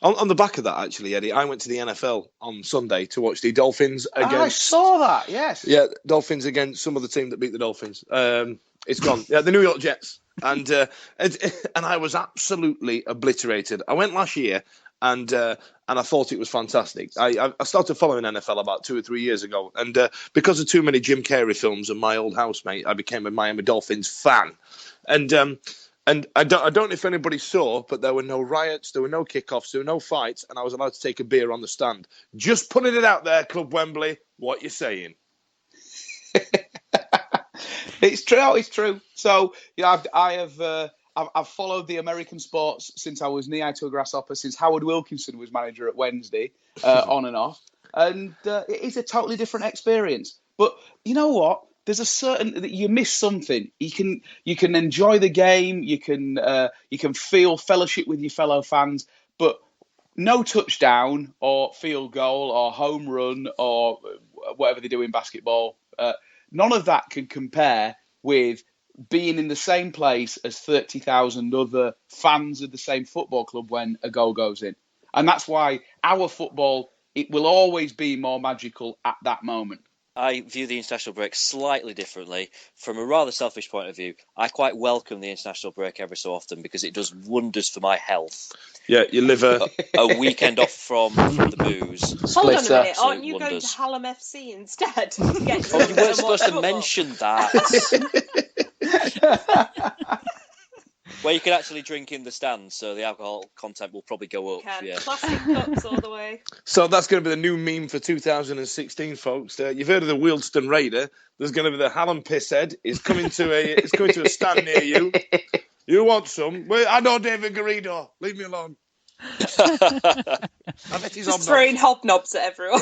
On the back of that, actually, Eddie, I went to the NFL on Sunday to watch the Dolphins against... I saw that, yes. Yeah, Dolphins against some of the team that beat the Dolphins. It's gone. Yeah, the New York Jets. And I was absolutely obliterated. I went last year, and I thought it was fantastic. I started following NFL about 2 or 3 years ago, and because of too many Jim Carrey films and my old housemate, I became a Miami Dolphins fan. And I don't know if anybody saw, but there were no riots, there were no kickoffs, there were no fights, and I was allowed to take a beer on the stand. Just putting it out there, Club Wembley. What you saying? It's true. So I've followed the American sports since I was knee-high to a grasshopper, since Howard Wilkinson was manager at Wednesday, on and off, and it is a totally different experience. But you know what? There's a certain that you miss something. You can enjoy the game. You can feel fellowship with your fellow fans, but no touchdown or field goal or home run or whatever they do in basketball. None of that can compare with being in the same place as 30,000 other fans of the same football club when a goal goes in. And that's why our football, it will always be more magical at that moment. I view the international break slightly differently. From a rather selfish point of view, I quite welcome the international break every so often because it does wonders for my health. Yeah, your liver. A weekend off from the booze. Hold on a minute, Absolute aren't you going to wonders. Hallam FC instead? To get Oh, you weren't drunk and watch supposed to football? mention that. Where you can actually drink in the stands, so the alcohol content will probably go up. Can. Yeah. Plastic cups all the way. So that's going to be the new meme for 2016, folks. You've heard of the Wealdstone Raider. There's going to be the Hallam Pisshead. It's coming to a stand near you. You want some? Well, I know David Garrido. Leave me alone. I bet he's Just throwing hobnobs at everyone.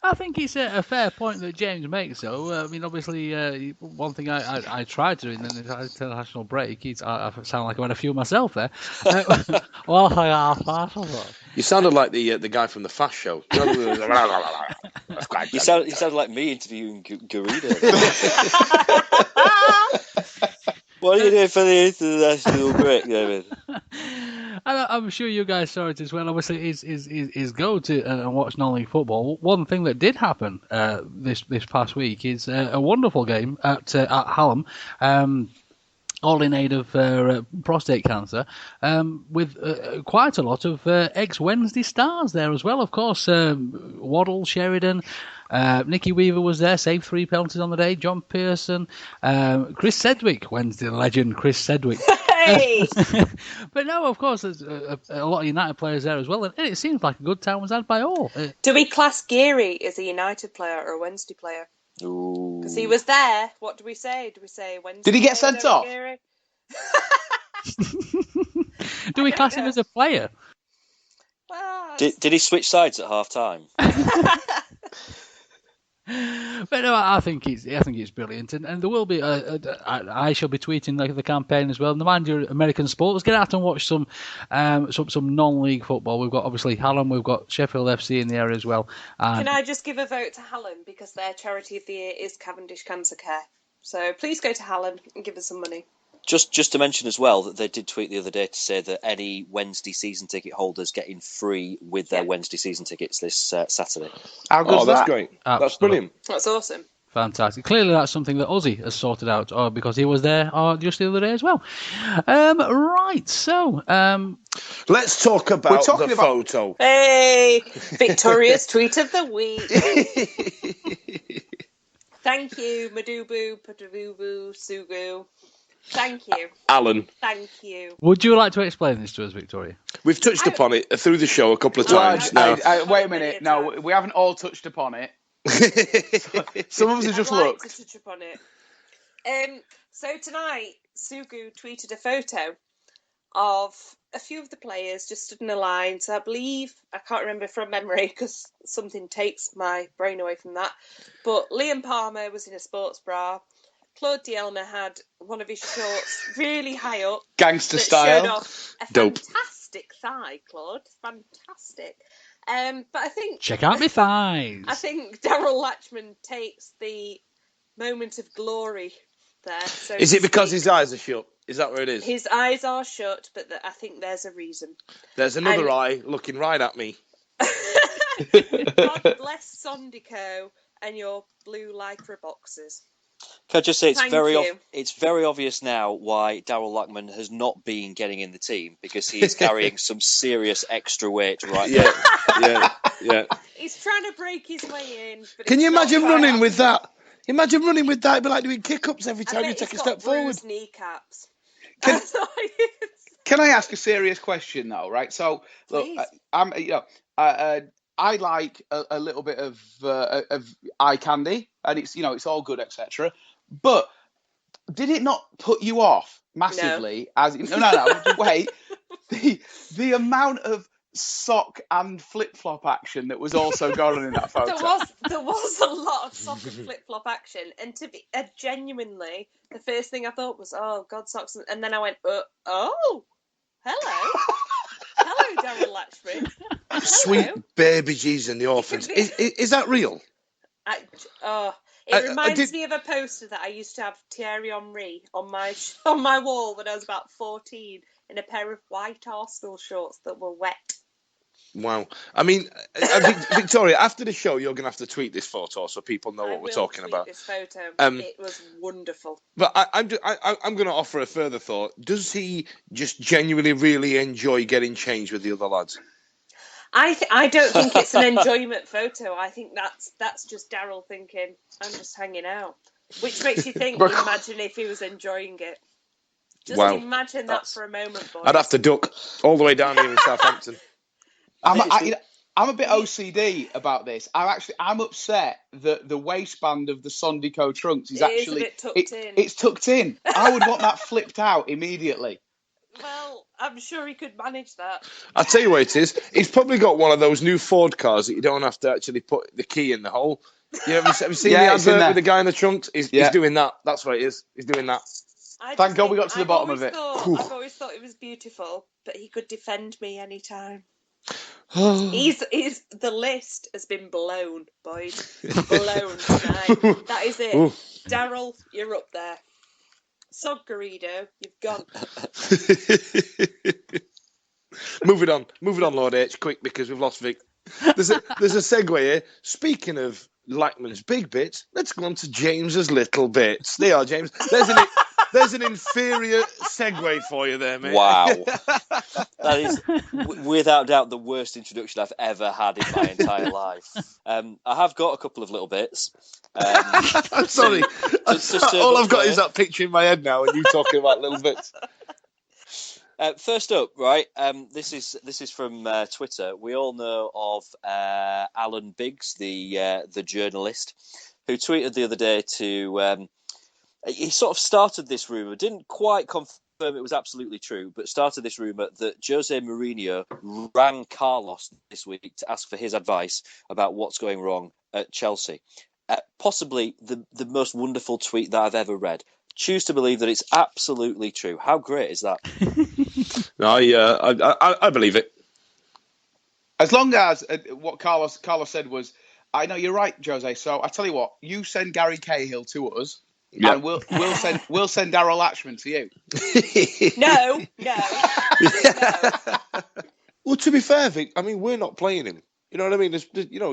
I think it's a fair point that James makes, though. I mean, obviously, one thing I tried to do in the international break is I sound like I had a few myself there. You sounded like the guy from the Fast Show. You sounded like me interviewing Garrido. What are you doing for the international break, David? I'm sure you guys saw it as well. Obviously, is go to and watch non-league football. One thing that did happen this past week is a wonderful game at Hallam. All in aid of prostate cancer, with quite a lot of ex-Wednesday stars there as well. Of course, Waddle, Sheridan, Nicky Weaver was there, saved 3 penalties on the day. John Pearson, Chris Sedgwick, Wednesday legend Chris Sedgwick. Hey! But no, of course, there's a lot of United players there as well, and it seems like a good time was had by all. Do we class Geary as a United player or a Wednesday player? Because he was there. What do we say? Do we say Wednesday? Did he get sent off? Do we class him as a player? Well, Did he switch sides at half time? But no, I think it's brilliant, and there will be. I shall be tweeting the campaign as well. And mind you, American sport. Let's get out and watch some non-league football. We've got obviously Hallam, we've got Sheffield FC in the area as well. Can I just give a vote to Hallam because their charity of the year is Cavendish Cancer Care? So please go to Hallam and give us some money. Just to mention as well that they did tweet the other day to say that any Wednesday season ticket holders get in free with their Wednesday season tickets this Saturday. How good is that? That's great. Absolutely. That's brilliant. That's awesome. Fantastic. Clearly, that's something that Ozzy has sorted out, because he was there just the other day as well. Right, so let's talk about the photo. Hey, Victoria's tweet of the week. Thank you, Madubu, Patavubu, Sugu. Thank you. Alan. Thank you. Would you like to explain this to us, Victoria? We've touched upon it through the show a couple of times now. Wait a minute. No, we haven't all touched upon it. Some of us have just looked. To touch upon it. So tonight, Sugu tweeted a photo of a few of the players just stood in a line. So I believe, I can't remember from memory because something takes my brain away from that. But Liam Palmer was in a sports bra. Claude Dielma had one of his shorts really high up. Gangster that style. Showed off a Dope. fantastic thigh, Claude. Fantastic. But I think... Check out my thighs. I think Daryl Latchman takes the moment of glory there. So Is it because his eyes are shut? Is that where it is? His eyes are shut, but I think there's a reason. There's another eye looking right at me. God bless Sondico and your blue lycra boxes. Can I just say Thank it's very obvious now why Daryl Lackman has not been getting in the team because he is carrying some serious extra weight right now. Yeah. He's trying to break his way in. But Can you imagine running running with that? Imagine running with that. It'd be like doing kick-ups every time you take a step forward. Kneecaps. Can I ask a serious question though? Right. So look, I like a little bit of eye candy, and it's all good, etc. But did it not put you off massively? No. No. Wait, the amount of sock and flip-flop action that was also going on in that photo. There was a lot of sock and flip-flop action, and to be genuinely, the first thing I thought was, oh God, socks, and then I went, oh, hello. Hello, Daryl Latchman. Sweet baby Jesus and the orphans. Is that real? It reminds me of a poster that I used to have Thierry Henry on my wall when I was about 14 in a pair of white Arsenal shorts that were wet. Wow. I mean, Victoria, after the show, you're going to have to tweet this photo so people know what we're talking about. This photo. It was wonderful. But I'm going to offer a further thought. Does he just genuinely really enjoy getting changed with the other lads? I don't think it's an enjoyment photo. I think that's just Daryl thinking, I'm just hanging out. Which makes you think, imagine if he was enjoying it. Just imagine that for a moment, boys. I'd have to duck all the way down here in Southampton. I'm a bit OCD about this. I'm upset that the waistband of the Sondico trunks is actually a bit tucked in. It's tucked in. I would want that flipped out immediately. Well, I'm sure he could manage that. I'll tell you what it is. He's probably got one of those new Ford cars that you don't have to actually put the key in the hole. Have you seen the advert with the guy in the trunks? He's doing that. That's what it is. He's doing that. Thank God we got to the bottom of it. I've always thought it was beautiful, but he could defend me anytime. He's the list has been blown, boys. Blown tonight. That is it. Daryl, you're up there. Sod Garrido, you've gone. Moving on, Lord H, quick, because we've lost Vic. There's a segue here. Speaking of Lackman's big bits, let's go on to James's little bits. They are, James. There's an inferior segue for you there, mate. Wow. That is, without doubt, the worst introduction I've ever had in my entire life. I have got a couple of little bits. I'm sorry. All I've got is that picture in my head now and you talking about little bits. First up, right, this is from Twitter. We all know of Alan Biggs, the journalist, who tweeted the other day to... he sort of started this rumour, didn't quite confirm it was absolutely true, but started this rumour that Jose Mourinho rang Carlos this week to ask for his advice about what's going wrong at Chelsea. Possibly the most wonderful tweet that I've ever read. Choose to believe that it's absolutely true. How great is that? I believe it. As long as what Carlos said was, I know you're right, Jose. So I tell you what, you send Gary Cahill to us, and we'll send Daryl Latchman to you. No. Well, to be fair, Vic, I mean, we're not playing him. You know what I mean?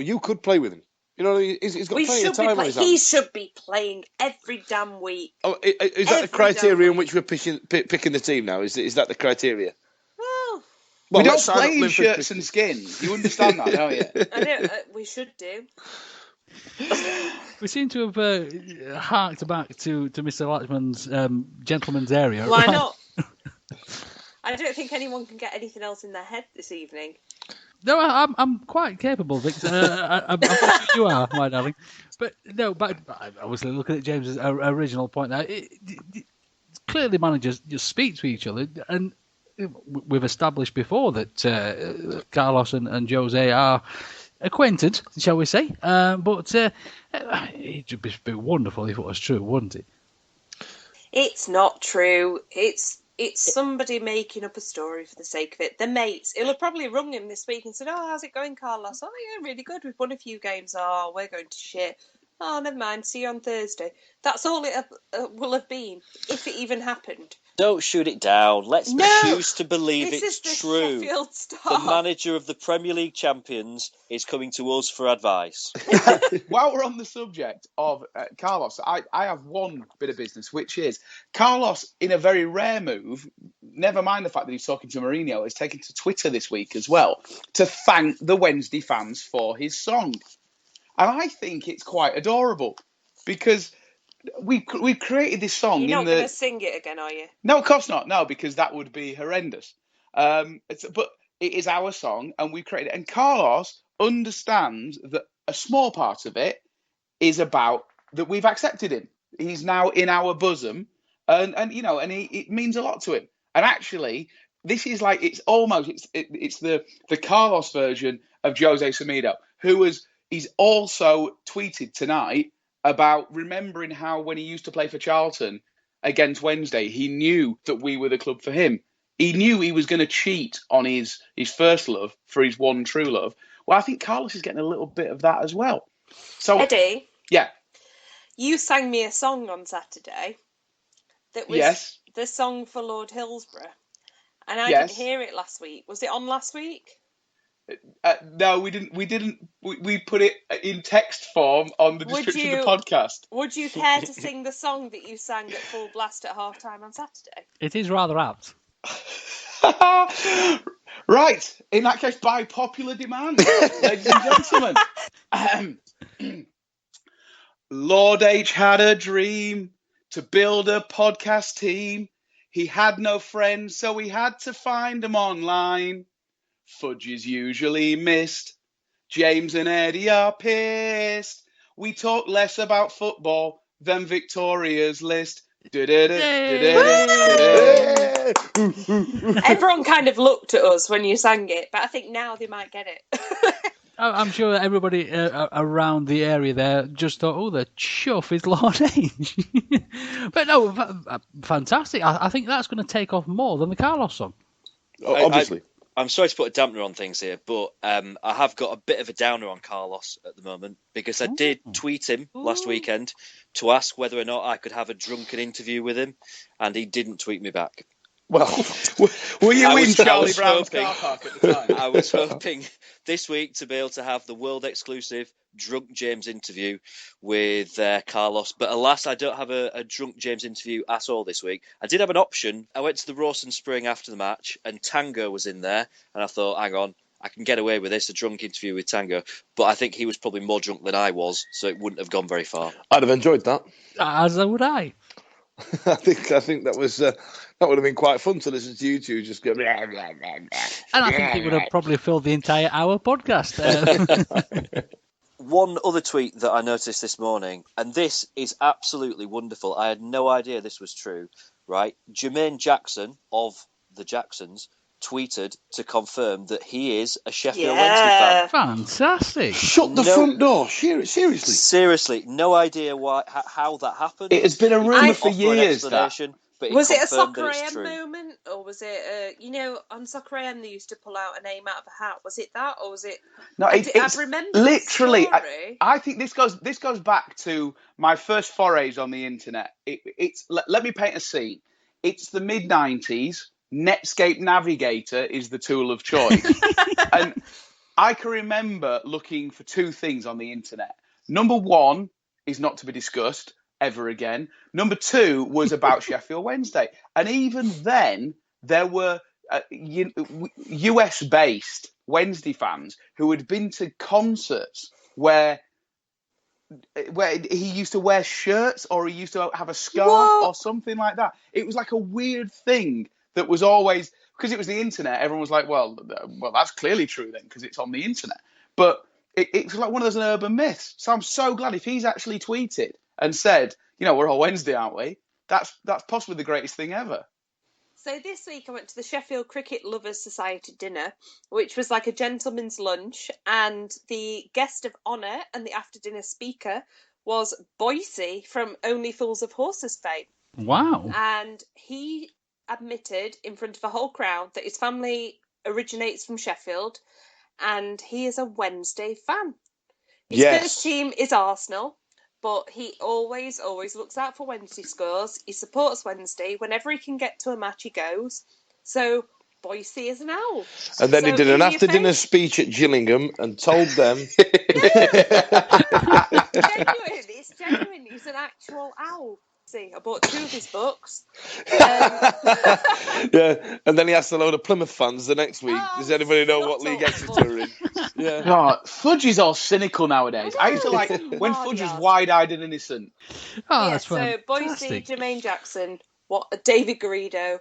You could play with him. You know, he's got plenty of time on his hands. He should be playing every damn week. Oh, is that the criteria in which we're picking the team now? Is that the criteria? Well, we don't play in shirts and skins. You understand that, don't you? I know, we should do. We seem to have harked back to Mr. Latchman's gentleman's area. Why not? I don't think anyone can get anything else in their head this evening. No, I'm quite capable, Victor. I'm sure you are, my darling. But no, but obviously looking at James's original point there, clearly managers just speak to each other, and we've established before that Carlos and Jose are acquainted, shall we say? But it'd be wonderful if it was true, wouldn't it? It's not true. It's somebody making up a story for the sake of it. The mates, he'll have probably rung him this week and said, "Oh, how's it going, Carlos? Oh, yeah, really good. We've won a few games. Oh, we're going to shit. Oh, never mind. See you on Thursday." That's all it will have been, if it even happened. Don't shoot it down. Let's choose to believe it's true. Sheffield Star. The manager of the Premier League champions is coming to us for advice. While we're on the subject of Carlos, I have one bit of business, which is Carlos, in a very rare move, never mind the fact that he's talking to Mourinho, has taken to Twitter this week as well to thank the Wednesday fans for his song. And I think it's quite adorable because we created this song. You're not going to sing it again, are you? No, of course not. No, because that would be horrendous. But it is our song, and we created it. And Carlos understands that a small part of it is about that we've accepted him. He's now in our bosom, and it means a lot to him. And actually, this is like it's the Carlos version of Jose Semedo, he's also tweeted tonight about remembering how when he used to play for Charlton against Wednesday, he knew that we were the club for him. He knew he was going to cheat on his first love for his one true love. Well, I think Carlos is getting a little bit of that as well. So, Eddie, yeah, you sang me a song on Saturday that was the song for Lord Hillsborough, and I didn't hear it last week. Was it on last week? No, we didn't. We put it in text form on the description of the podcast. Would you care to sing the song that you sang at full blast at halftime on Saturday? It is rather apt. Right. In that case, by popular demand, ladies and gentlemen. Lord H had a dream to build a podcast team. He had no friends, so he had to find them online. Fudge is usually missed. James and Eddie are pissed. We talk less about football than Victoria's list. Everyone kind of looked at us when you sang it, but I think now they might get it. I'm sure everybody around the area there just thought, oh, the chuff is Lord H. But no, fantastic. I think that's going to take off more than the Carlos song. Obviously. I'm sorry to put a dampener on things here, but I have got a bit of a downer on Carlos at the moment because I did tweet him last weekend to ask whether or not I could have a drunken interview with him, and he didn't tweet me back. Well, were you in Charlie Brown's car park at the time? I was hoping this week to be able to have the world exclusive Drunk James interview with Carlos, but alas, I don't have a Drunk James interview at all this week. I did have an option. I went to the Rawson Spring after the match, and Tango was in there, and I thought, hang on, I can get away with this, a drunk interview with Tango, but I think he was probably more drunk than I was, so it wouldn't have gone very far. I'd have enjoyed that. As would I. I think that was that would have been quite fun to listen to you two just go. And I think it would have probably filled the entire hour podcast. One other tweet that I noticed this morning, and this is absolutely wonderful. I had no idea this was true, right? Jermaine Jackson of the Jacksons tweeted to confirm that he is a Sheffield Wednesday fan. Fantastic. Shut the front door. Seriously. Seriously, no idea how that happened. It has been a rumour for years. But was it a Soccer AM moment, or was it, on Soccer AM they used to pull out a name out of a hat? Was it that, or was it? No, I remember literally. I think this goes back to my first forays on the internet. Let me paint a scene. It's the mid-90s. Netscape Navigator is the tool of choice, and I can remember looking for two things on the internet. Number one is not to be discussed ever again. Number two was about Sheffield Wednesday. And even then, there were US-based Wednesday fans who had been to concerts where he used to wear shirts or he used to have a scarf or something like that. It was like a weird thing that was always, because it was the internet, everyone was like, well, that's clearly true then, because it's on the internet. But it's like one of those urban myths. So I'm so glad if he's actually tweeted and said, we're all Wednesday, aren't we? That's possibly the greatest thing ever. So this week I went to the Sheffield Cricket Lovers Society dinner, which was like a gentleman's lunch, and the guest of honour and the after-dinner speaker was Boise from Only Fools of Horses fame. Wow. And he admitted in front of a whole crowd that his family originates from Sheffield and he is a Wednesday fan. His first team is Arsenal, but he always looks out for Wednesday scores. He supports Wednesday. Whenever he can get to a match, he goes. So Boise is an owl. And then he did an after-dinner speech at Gillingham and told them... It's genuine. He's an actual owl. I bought 2 of his books. Yeah, and then he asked a load of Plymouth fans the next week, does anybody know what league Exeter are in? Yeah. God, Fudge is all cynical nowadays. I used to like when Fudge was wide-eyed and innocent. That's so Boise, Jermaine Jackson, David Garrido,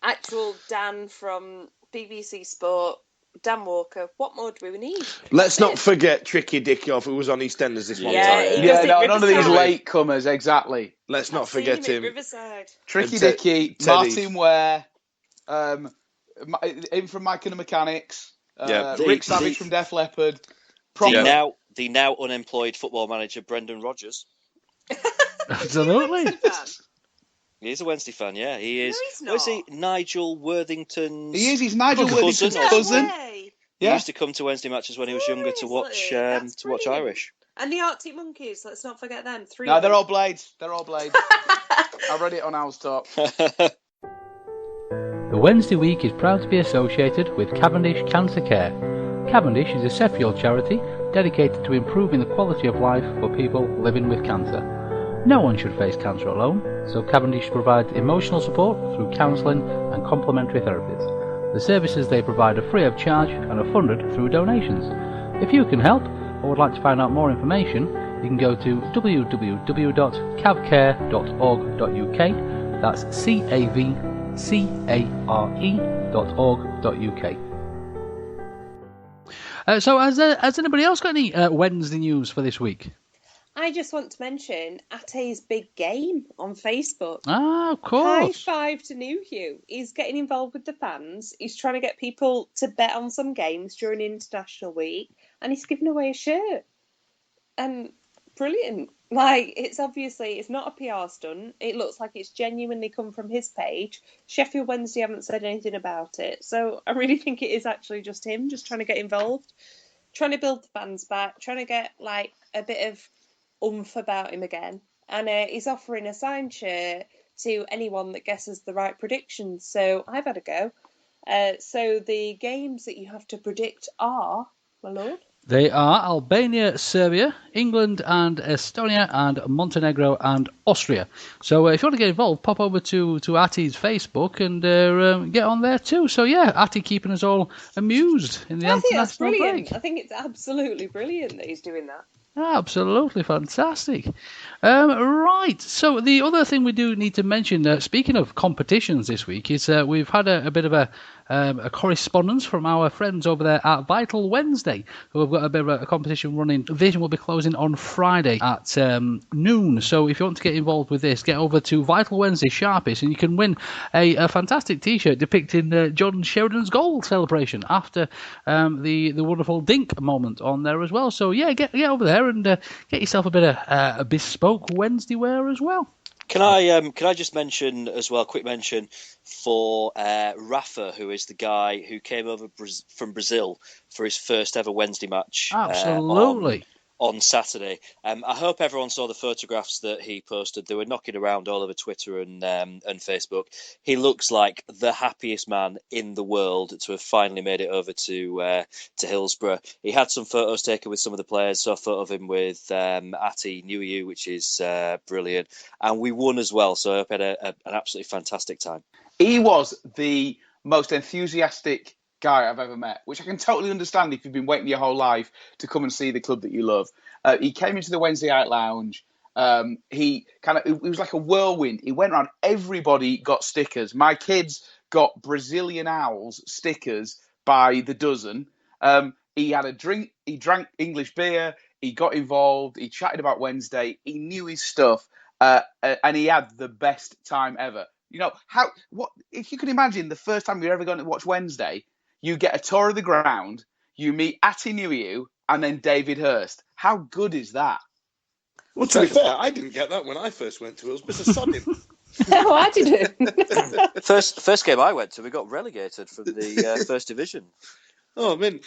actual Dan from BBC Sport, Dan Walker. What more do we need? Let's not forget Tricky Dickioff, who was on EastEnders this one time. None of these latecomers, exactly. Let's not forget him. Riverside. Tricky Dicky, Martin Ware, in from Mike and the Mechanics, Rick Savage from Def Leppard. The now unemployed football manager Brendan Rodgers. Absolutely. He's a Wednesday fan, yeah. He is. No, he's not. What is he? Nigel Worthington's. He is. He's Nigel Worthington's cousin. He used to come to Wednesday matches when he was younger to watch Irish. And the Arctic Monkeys. Let's not forget them. 3. No, they're all Blades. I read it on Owl's Talk. The Wednesday Week is proud to be associated with Cavendish Cancer Care, Cavendish is a Sheffield charity dedicated to improving the quality of life for people living with cancer. No one should face cancer alone, so Cavendish provides emotional support through counselling and complementary therapies. The services they provide are free of charge and are funded through donations. If you can help or would like to find out more information, you can go to www.cavcare.org.uk. That's cavcare.org.uk. So has anybody else got any Wednesday news for this week? I just want to mention Ate's big game on Facebook. Ah, of course. High five to New Hugh. He's getting involved with the fans. He's trying to get people to bet on some games during International Week, and he's giving away a shirt. And brilliant. Like, it's not a PR stunt. It looks like it's genuinely come from his page. Sheffield Wednesday haven't said anything about it. So I really think it is actually just him, just trying to get involved, trying to build the fans back, trying to get, like, a bit of oomph about him again. And he's offering a signed shirt to anyone that guesses the right predictions. So I've had a go. So the games that you have to predict are, my lord? They are Albania, Serbia, England and Estonia, and Montenegro and Austria. So if you want to get involved, pop over to Ati's Facebook and get on there too. So yeah, Ati keeping us all amused in the I think that's international brilliant. break. I think it's absolutely brilliant that he's doing that. Absolutely fantastic. Right, so the other thing we do need to mention, speaking of competitions this week, is we've had a bit of a correspondence from our friends over there at Vital Wednesday, who have got a bit of a competition running. The vision will be closing on Friday at noon. So if you want to get involved with this, get over to Vital Wednesday Sharpies, and you can win a fantastic T-shirt depicting John Sheridan's goal celebration after the wonderful dink moment on there as well. So yeah, get over there and get yourself a bit of bespoke Wednesday wear as well. Can I just mention as well, quick mention for Rafa, who is the guy who came over from Brazil for his first ever Wednesday match. Absolutely. On Saturday. I hope everyone saw the photographs that he posted. They were knocking around all over Twitter and Facebook. He looks like the happiest man in the world to have finally made it over to Hillsborough. He had some photos taken with some of the players. Saw a photo of him with Ati Nuiu, which is brilliant. And we won as well. So I hope he had an absolutely fantastic time. He was the most enthusiastic guy I've ever met, which I can totally understand if you've been waiting your whole life to come and see the club that you love. He came into the Wednesday Night Lounge. It was like a whirlwind. He went around. Everybody got stickers. My kids got Brazilian Owls stickers by the dozen. He had a drink. He drank English beer. He got involved. He chatted about Wednesday. He knew his stuff, and he had the best time ever. You know, if you can imagine the first time you're ever going to watch Wednesday, you get a tour of the ground, you meet Ati Nuiu, and then David Hurst. How good is that? Well, to be fair, I didn't get that when I first went to Hillsborough. It's a sod him. No, I didn't. First game I went to, we got relegated from the first division. Oh, I mean.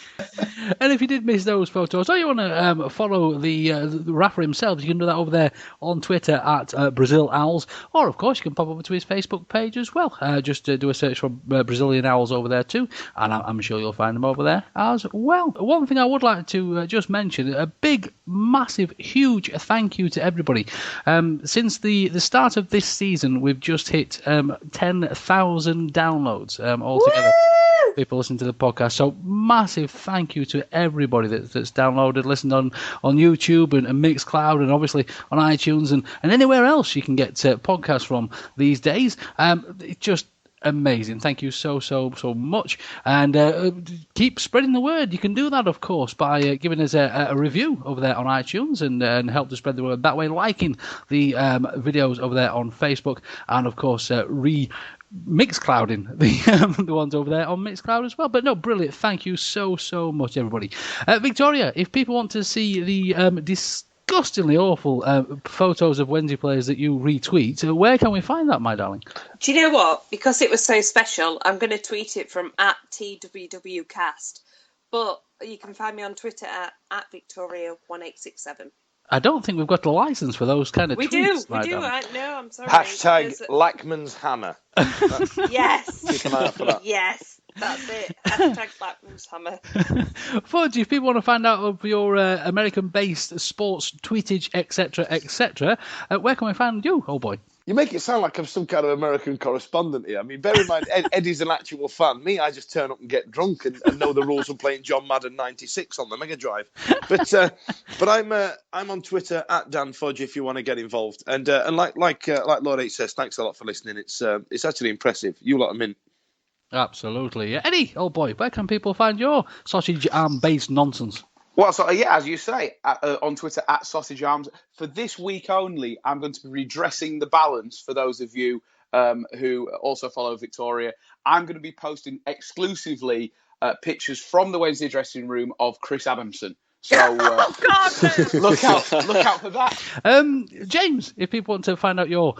And if you did miss those photos, or you want to follow the Rafa himself, you can do that over there on Twitter at Brazil Owls, or of course you can pop over to his Facebook page as well. Just do a search for Brazilian Owls over there too, and I'm sure you'll find them over there as well. One thing I would like to just mention, a big, massive, huge thank you to everybody. Since the start of this season, we've just hit 10,000 downloads altogether. Woo! People listening to the podcast, so massive thank you to everybody that's downloaded, listened on YouTube and Mixcloud, and obviously on iTunes and anywhere else you can get podcasts from these days. It's just amazing. Thank you so much, and keep spreading the word. You can do that, of course, by giving us a review over there on iTunes and help to spread the word that way, liking the videos over there on Facebook, and of course Mixclouding the ones over there on Mixcloud as well. But no, brilliant. Thank you so much, everybody. Victoria, if people want to see the disgustingly awful photos of Wednesday players that you retweet, where can we find that, my darling? Do you know what? Because it was so special, I'm going to tweet it from @TWWcast. But you can find me on Twitter at Victoria1867. I don't think we've got the license for those kind of tweets. We do. I'm sorry. #Lackman's Hammer. Yes. Keep an eye out for that. Yes. That's it. Hashtag Blackman's Hammer. Fudge, if people want to find out of your American-based sports tweetage, etc., etc., where can we find you, old boy? You make it sound like I'm some kind of American correspondent here. I mean, bear in mind, Eddie's an actual fan. Me, I just turn up and get drunk and know the rules of playing John Madden 96 on the Mega Drive. But I'm on Twitter at Dan Fudge if you want to get involved. And like Lord H says, thanks a lot for listening. It's actually impressive. You lot are mint. Absolutely. Eddie, old boy, where can people find your sausage arm-based nonsense? Well, so yeah, as you say, on Twitter at Sausage Arms. For this week only, I'm going to be redressing the balance for those of you who also follow Victoria. I'm going to be posting exclusively pictures from the Wednesday dressing room of Chris Adamson. So look out for that. James, if people want to find out your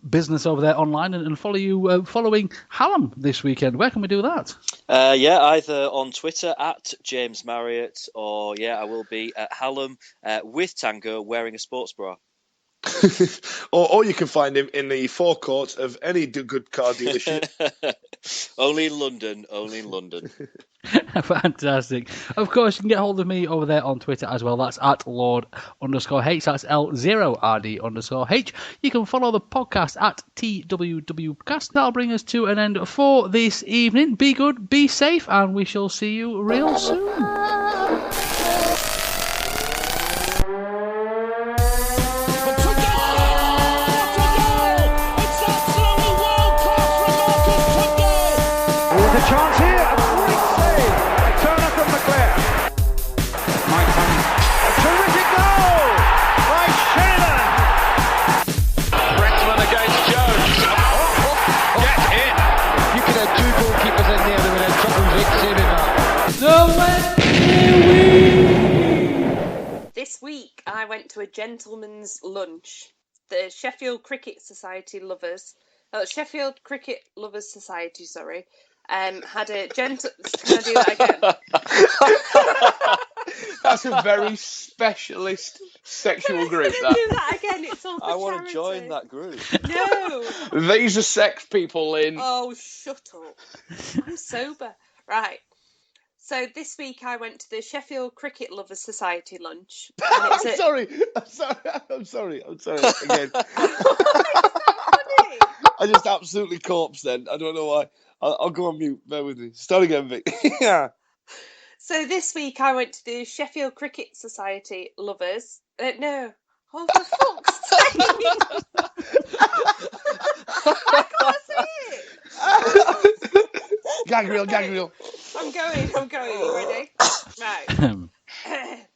business over there online and follow you following Hallam this weekend, where can we do that? Either on Twitter at James Marriott, or I will be at Hallam with Tango wearing a sports bra. or you can find him in the forecourt of any good car dealership. Only in London. Fantastic. Of course, you can get hold of me over there on Twitter as well. That's at Lord_H. That's L0RD_H. You can follow the podcast at TWWcast. That'll bring us to an end for this evening. Be good, be safe, and we shall see you real soon. Chance here, a great save. A turner from McClare. Mike Hunt, a terrific goal by Sheridan. Preston against Jones. Get in. You could have two goalkeepers in there that would have trouble saving that. This week, I went to a gentleman's lunch. The Sheffield Cricket Lovers Society, sorry. Had a gentle. Can I do that again? That's a very specialist sexual group. Can I do that again? It's all for I want to charity. join that group. No. These are sex people in. Oh, shut up. I'm sober. Right. So this week I went to the Sheffield Cricket Lovers Society lunch. And I'm sorry. Again. I just absolutely corpse then. I don't know why. I'll go on mute. Bear with me. Start again, Vic. Yeah. So this week I went to the Sheffield Cricket Society Lovers. No. Oh, for fuck's sake! I can't see it. Gag reel. I'm going. You ready? Right.